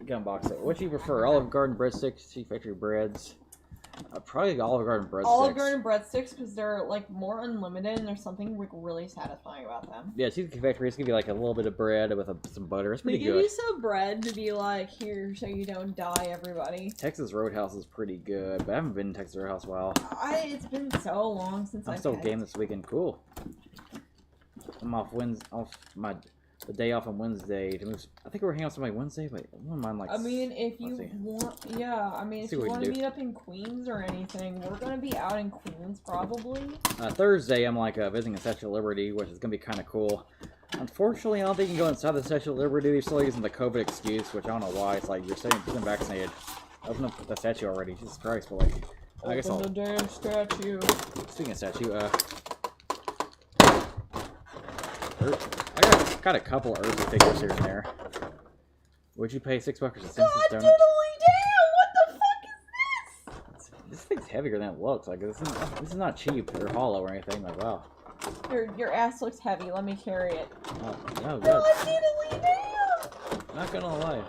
Unbox it. What do you prefer? Olive Garden breadsticks, Cheese Factory breads? Probably Olive Garden breadsticks. Olive Garden breadsticks because they're like more unlimited and there's something like really satisfying about them. Yeah, Cheese Factory is gonna be like a little bit of bread with some butter. It's pretty good. They give you some bread to be like here so you don't die, everybody. Texas Roadhouse is pretty good, but I haven't been to Texas Roadhouse in a while. It's been so long since I'm still game this weekend. Cool. I'm off the day off on Wednesday to move. I think we're hanging out with somebody Wednesday, but I wouldn't mind like. I mean, if you want, yeah. I mean, if you want to meet up in Queens or anything, we're gonna be out in Queens probably. Thursday, I'm like visiting the Statue of Liberty, which is gonna be kind of cool. Unfortunately, I don't think you can go inside the Statue of Liberty. They're still using the COVID excuse, which I don't know why. It's like you're saying you're vaccinated. Open up the statue already, Jesus Christ! But like, I guess I'll. Open the damn statue. Speaking of statue, I got a couple of Urza figures here and there. Would you pay $6 for Simpsons donut? God diddly damn! What the fuck is this? This thing's heavier than it looks. Like this is not cheap or hollow or anything. Like wow. Your ass looks heavy. Let me carry it. Oh, no, good. God diddly damn! Not gonna lie.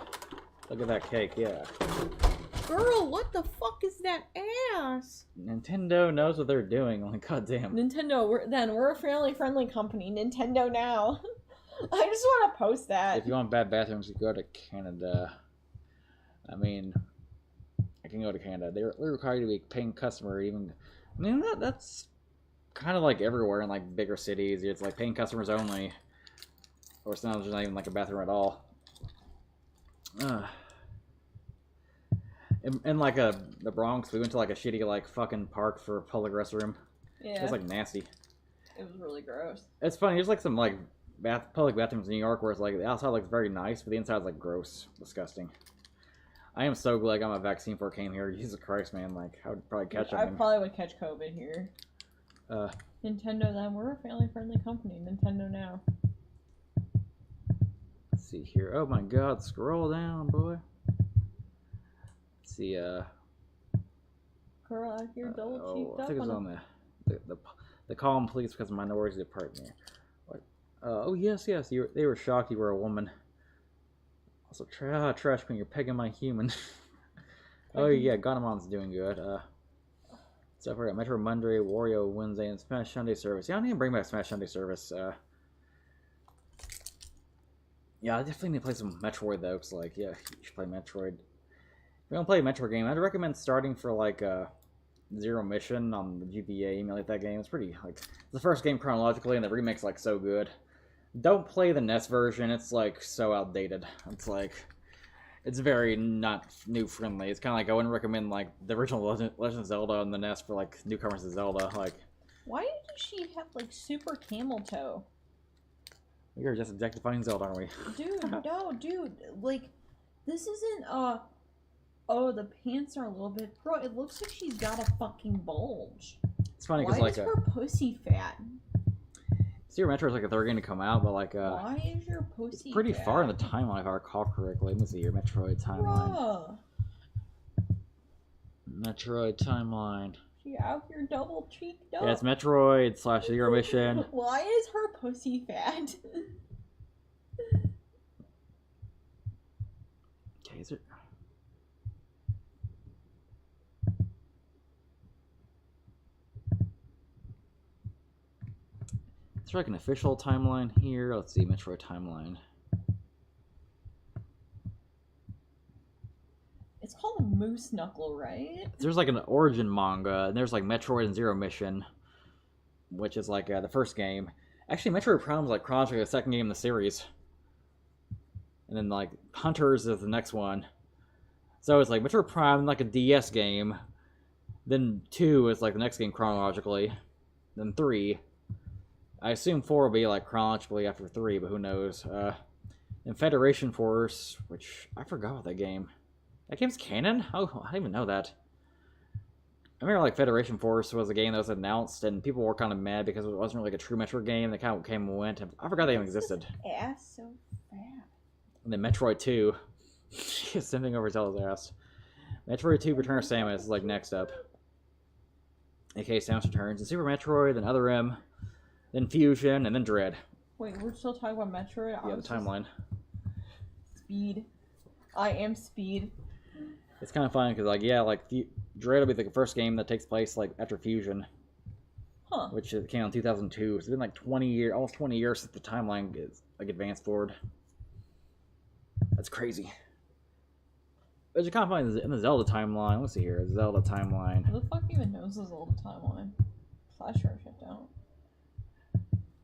Look at that cake. Yeah. Girl, what the fuck is that ass? Nintendo knows what they're doing. Like goddamn. Nintendo, we're a family-friendly company. Nintendo now. I just want to post that. If you want bad bathrooms, you go to Canada. I mean, I can go to Canada. They're required to be a paying customer. Even, I mean, that's kind of like everywhere in like bigger cities. It's like paying customers only, or sometimes there's not even like a bathroom at all. In like the Bronx, we went to like a shitty like fucking park for a public restroom. Yeah. It was like nasty. It was really gross. It's funny. There's like some like public bathrooms in New York where it's like the outside looks very nice, but the inside's like gross, disgusting. I am so glad I got my vaccine before I came here. Jesus Christ, man! Like I would probably catch it. I probably would catch COVID here. Nintendo, then we're a family-friendly company. Nintendo now. Let's see here. Oh my God! Scroll down, boy. Let's see. Girl, out here double cheeked up. I think it was on the calm police because of minority department. Oh yes. They were shocked you were a woman. Also, trash queen, you're pegging my human. Oh yeah, Ganamon's doing good. So I got Metro Monday, Wario Wednesday, and Smash Sunday service. Yeah, I need to bring back Smash Sunday service. Yeah, I definitely need to play some Metroid though, cause like, yeah, you should play Metroid. If you don't play a Metroid game, I'd recommend starting for like Zero Mission on the GBA. Emulate that game. It's pretty like it's the first game chronologically, and the remake's like so good. Don't play the NES version. It's like so outdated. It's like it's very not new friendly. It's kind of like I wouldn't recommend like the original Legend of Zelda on the NES for like newcomers to Zelda. Like, why does she have like super camel toe? We are just objectifying Zelda, aren't we? Dude, no, dude. Like, this isn't oh, the pants are a little bit. Bro, it looks like she's got a fucking bulge. It's funny Why because is her pussy fat? Super Metroid is like a third game to come out, but like Why is your pussy it's pretty fat? far in the timeline if I recall correctly. Let me see your Metroid timeline. Bruh. Metroid timeline. She out here double cheeked up. Yeah, it's Metroid / Zero Mission. Why is her pussy fat? Okay, is it? Is there like an official timeline here? Let's see, Metroid timeline. It's called Moose Knuckle, right? There's like an origin manga, and there's like Metroid and Zero Mission, which is like the first game. Actually, Metroid Prime is like chronologically the second game in the series, and then like Hunters is the next one. So it's like Metroid Prime, like a DS game. Then 2 is like the next game chronologically. Then 3. I assume 4 will be like chronologically after 3, but who knows? And Federation Force, which I forgot about that game. That game's canon? Oh, I didn't even know that. I remember like Federation Force was a game that was announced, and people were kind of mad because it wasn't really like a true Metroid game. They kind of came and went. And I forgot they even existed. Ass so fat. And then Metroid 2. She's simping over Zelda's ass. Metroid 2 Return of Samus is like next up. aka Samus Returns. And Super Metroid, then Other M, then Fusion, and then Dread. Wait, we're still talking about Metroid? Yeah, the timeline. Speed. I am Speed. It's kind of funny because, like, yeah, like Dread will be the first game that takes place like after Fusion, which came out in 2002. So it's been like 20 years, almost 20 years since the timeline is like advanced forward. That's crazy. But you can't find in the Zelda timeline. Let's see here, Zelda timeline. Who the fuck even knows the Zelda timeline? Flash drive shut down.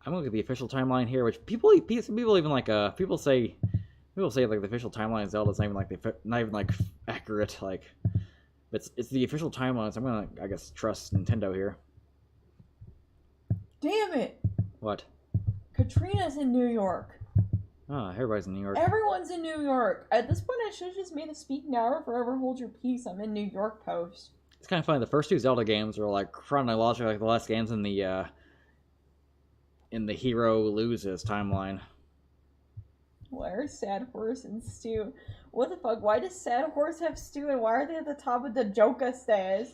I'm looking at the official timeline here, which people even like people say like the official timeline of Zelda is not even like accurate, like it's the official timeline, so I'm gonna, I guess, trust Nintendo here. Damn it! What? Katrina's in New York. Oh, everybody's in New York. Everyone's in New York. At this point, I should have just made a speak now or forever hold your peace. I'm in New York Post. It's kind of funny. The first 2 Zelda games are like chronologically like the last games in the hero loses timeline. Where's Sad Horse and Stu? What the fuck? Why does Sad Horse have Stu, and why are they at the top of the Joka stairs?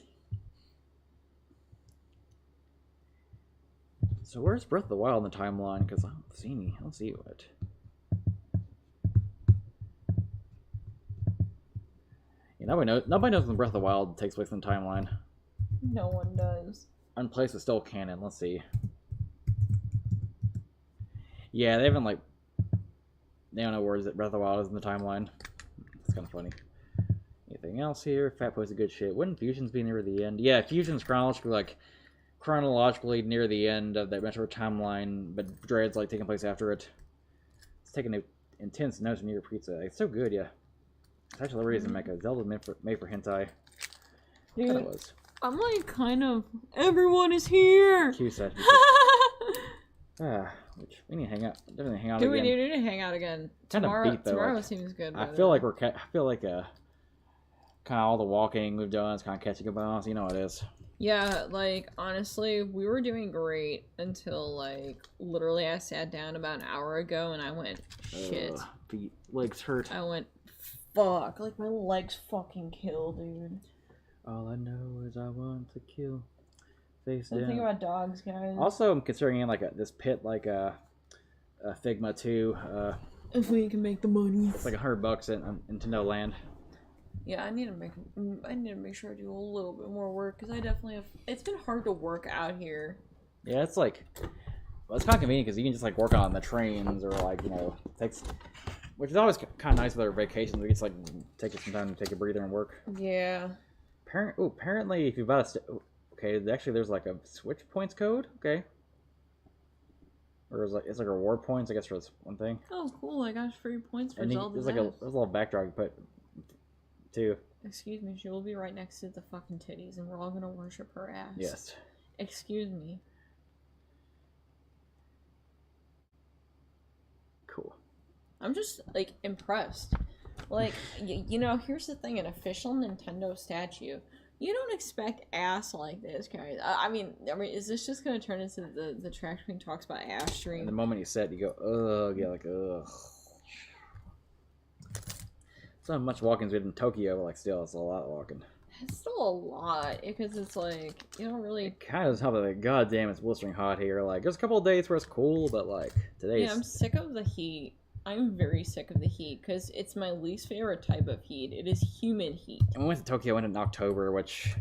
So where's Breath of the Wild in the timeline? Because I don't see any. I don't see it. Yeah, nobody knows when Breath of the Wild takes place in the timeline. No one does. Unplaced is still canon. Let's see. Yeah, they haven't like. They don't know where Breath of the Wild is in the timeline. It's kind of funny. Anything else here? Fat posted good shit. Wouldn't Fusion's be near the end? Yeah, Fusion's chronologically near the end of that Metroid timeline, but Dread's like taking place after it. It's taking an intense nose near pizza. It's so good, yeah. It's actually the reason Mecha. Zelda's made for hentai. Dude, it was. I'm like kind of. Everyone is here. Q said. Which we need to hang out. Definitely hang out Do again. we need to hang out again? Kind of beat though. Tomorrow like, seems good. I feel like kind of all the walking we've done is kind of catching up on us. You know what it is. Yeah, like honestly, we were doing great until like literally I sat down about an hour ago and I went shit. Feet, legs hurt. I went fuck. Like my legs fucking kill, dude. All I know is I want to kill. Face Don't down. think about dogs, guys. Also, I'm considering like this pit like a Figma 2. If we can make the money. It's like $100 in Nintendo Land. Yeah, I need to make sure I do a little bit more work because I definitely have. It's been hard to work out here. Yeah, it's like, well, it's kind of convenient because you can just like work on the trains or like takes, which is always kind of nice with our vacations. We just like take some time to take a breather and work. Yeah. Apparently, if you buy okay, actually, there's like a Switch points code. Okay. Or it's like reward points, I guess, for this one thing. Oh, cool! I got free points for and Zelda. There's a little backdrop you put too. Excuse me, she will be right next to the fucking titties, and we're all gonna worship her ass. Yes. Excuse me. Cool. I'm just like impressed. Like here's the thing: an official Nintendo statue You don't expect ass like this, guys. I mean, is this just gonna turn into the Trash Queen talks about ass And stream? the moment you said, you go, ugh, yeah, like, ugh. It's not much walking as we did in Tokyo, but like, still, it's a lot of walking. It's still a lot because it's like you don't really. It kind of is how the goddamn it's blistering hot here. Like, there's a couple of days where it's cool, but like today's. Yeah, I'm sick of the heat. I'm very sick of the heat because it's my least favorite type of heat. It is humid heat. And we went to Tokyo in October, which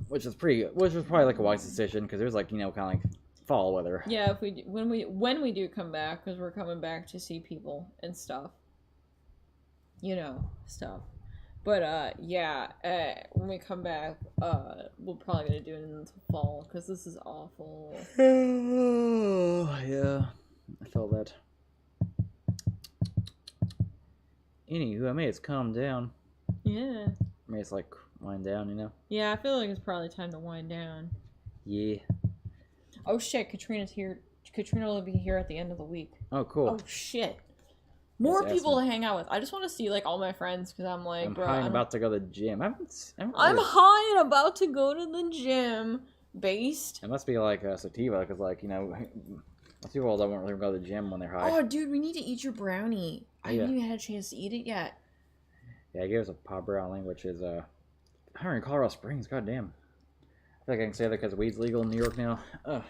was probably like a wise decision because there's like kind of like fall weather. Yeah, if we when we do come back, because we're coming back to see people and stuff. Stuff. But yeah, when we come back, we're probably gonna do it in the fall because this is awful. Oh yeah, I felt that. Anywho, I mean it's calmed down. Yeah. I mean it's like wind down, Yeah, I feel like it's probably time to wind down. Yeah. Oh shit, Katrina's here. Katrina will be here at the end of the week. Oh cool. Oh shit. More Yes, people to hang out with. I just want to see like all my friends because I'm like, I'm bro, high and about to go to the gym. I'm high and about to go to the gym. Based. It must be like a sativa because like most people don't really go to the gym when they're high. Oh, dude, we need to eat your brownie. I Yeah. haven't even had a chance to eat it yet. Yeah, I gave us a pot brownie, which is I don't know, Colorado Springs. Goddamn. I feel like I can say that because weed's legal in New York now. Ugh.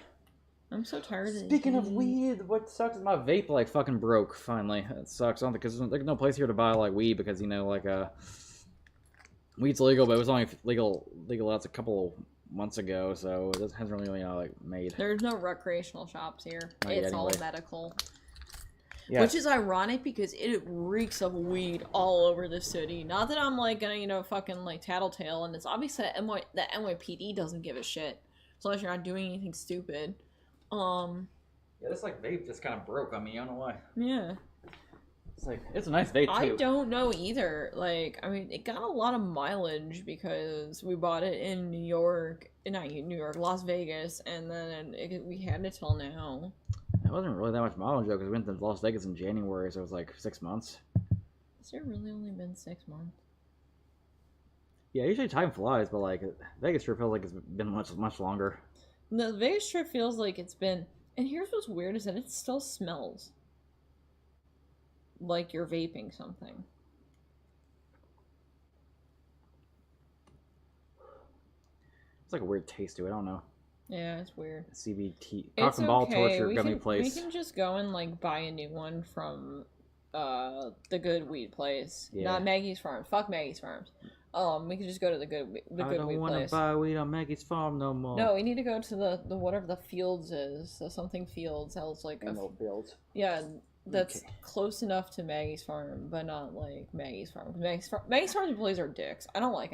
I'm so tired of Speaking of eating. weed, what sucks is my vape like fucking broke. Finally, it sucks. I don't think because there's no place here to buy like weed because weed's legal, but it was only legal that's a couple months ago, so it hasn't really like made. There's no recreational shops here. Not yet, It's all anyway. medical. Yeah. Which is ironic because it reeks of weed all over the city. Not that I'm like gonna, fucking like tattletale, and it's obvious that the NYPD doesn't give a shit. As long as you're not doing anything stupid. Yeah, this like vape just kind of broke on me. I don't know why. Yeah. It's like it's a nice vape too. I don't know either. Like, I mean, it got a lot of mileage because we bought it in New York, not New York, Las Vegas, and then we had it till now. It wasn't really that much mileage though because we went to Las Vegas in January, so it was like 6 months. Has there really only been 6 months? Yeah, usually time flies, but like Vegas sure feels like it's been much longer. The Vegas trip feels like it's been. And here's what's weird is that it still smells like you're vaping something. It's like a weird taste to it. I don't know. Yeah, it's weird. CBT, It's cock and ball okay. torture We gummy can, place. we can just go and like buy a new one from the good weed place. Yeah. Not Maggie's Farms. Fuck Maggie's Farms. We can just go to the good I don't weed want to place. buy weed on Maggie's farm no more. No, we need to go to the whatever the Fields is. So something Fields. That was like Fields. yeah, that's Okay. close enough to Maggie's Farm, but not like Maggie's Farm. Maggie's Farm employees are dicks. I don't like any.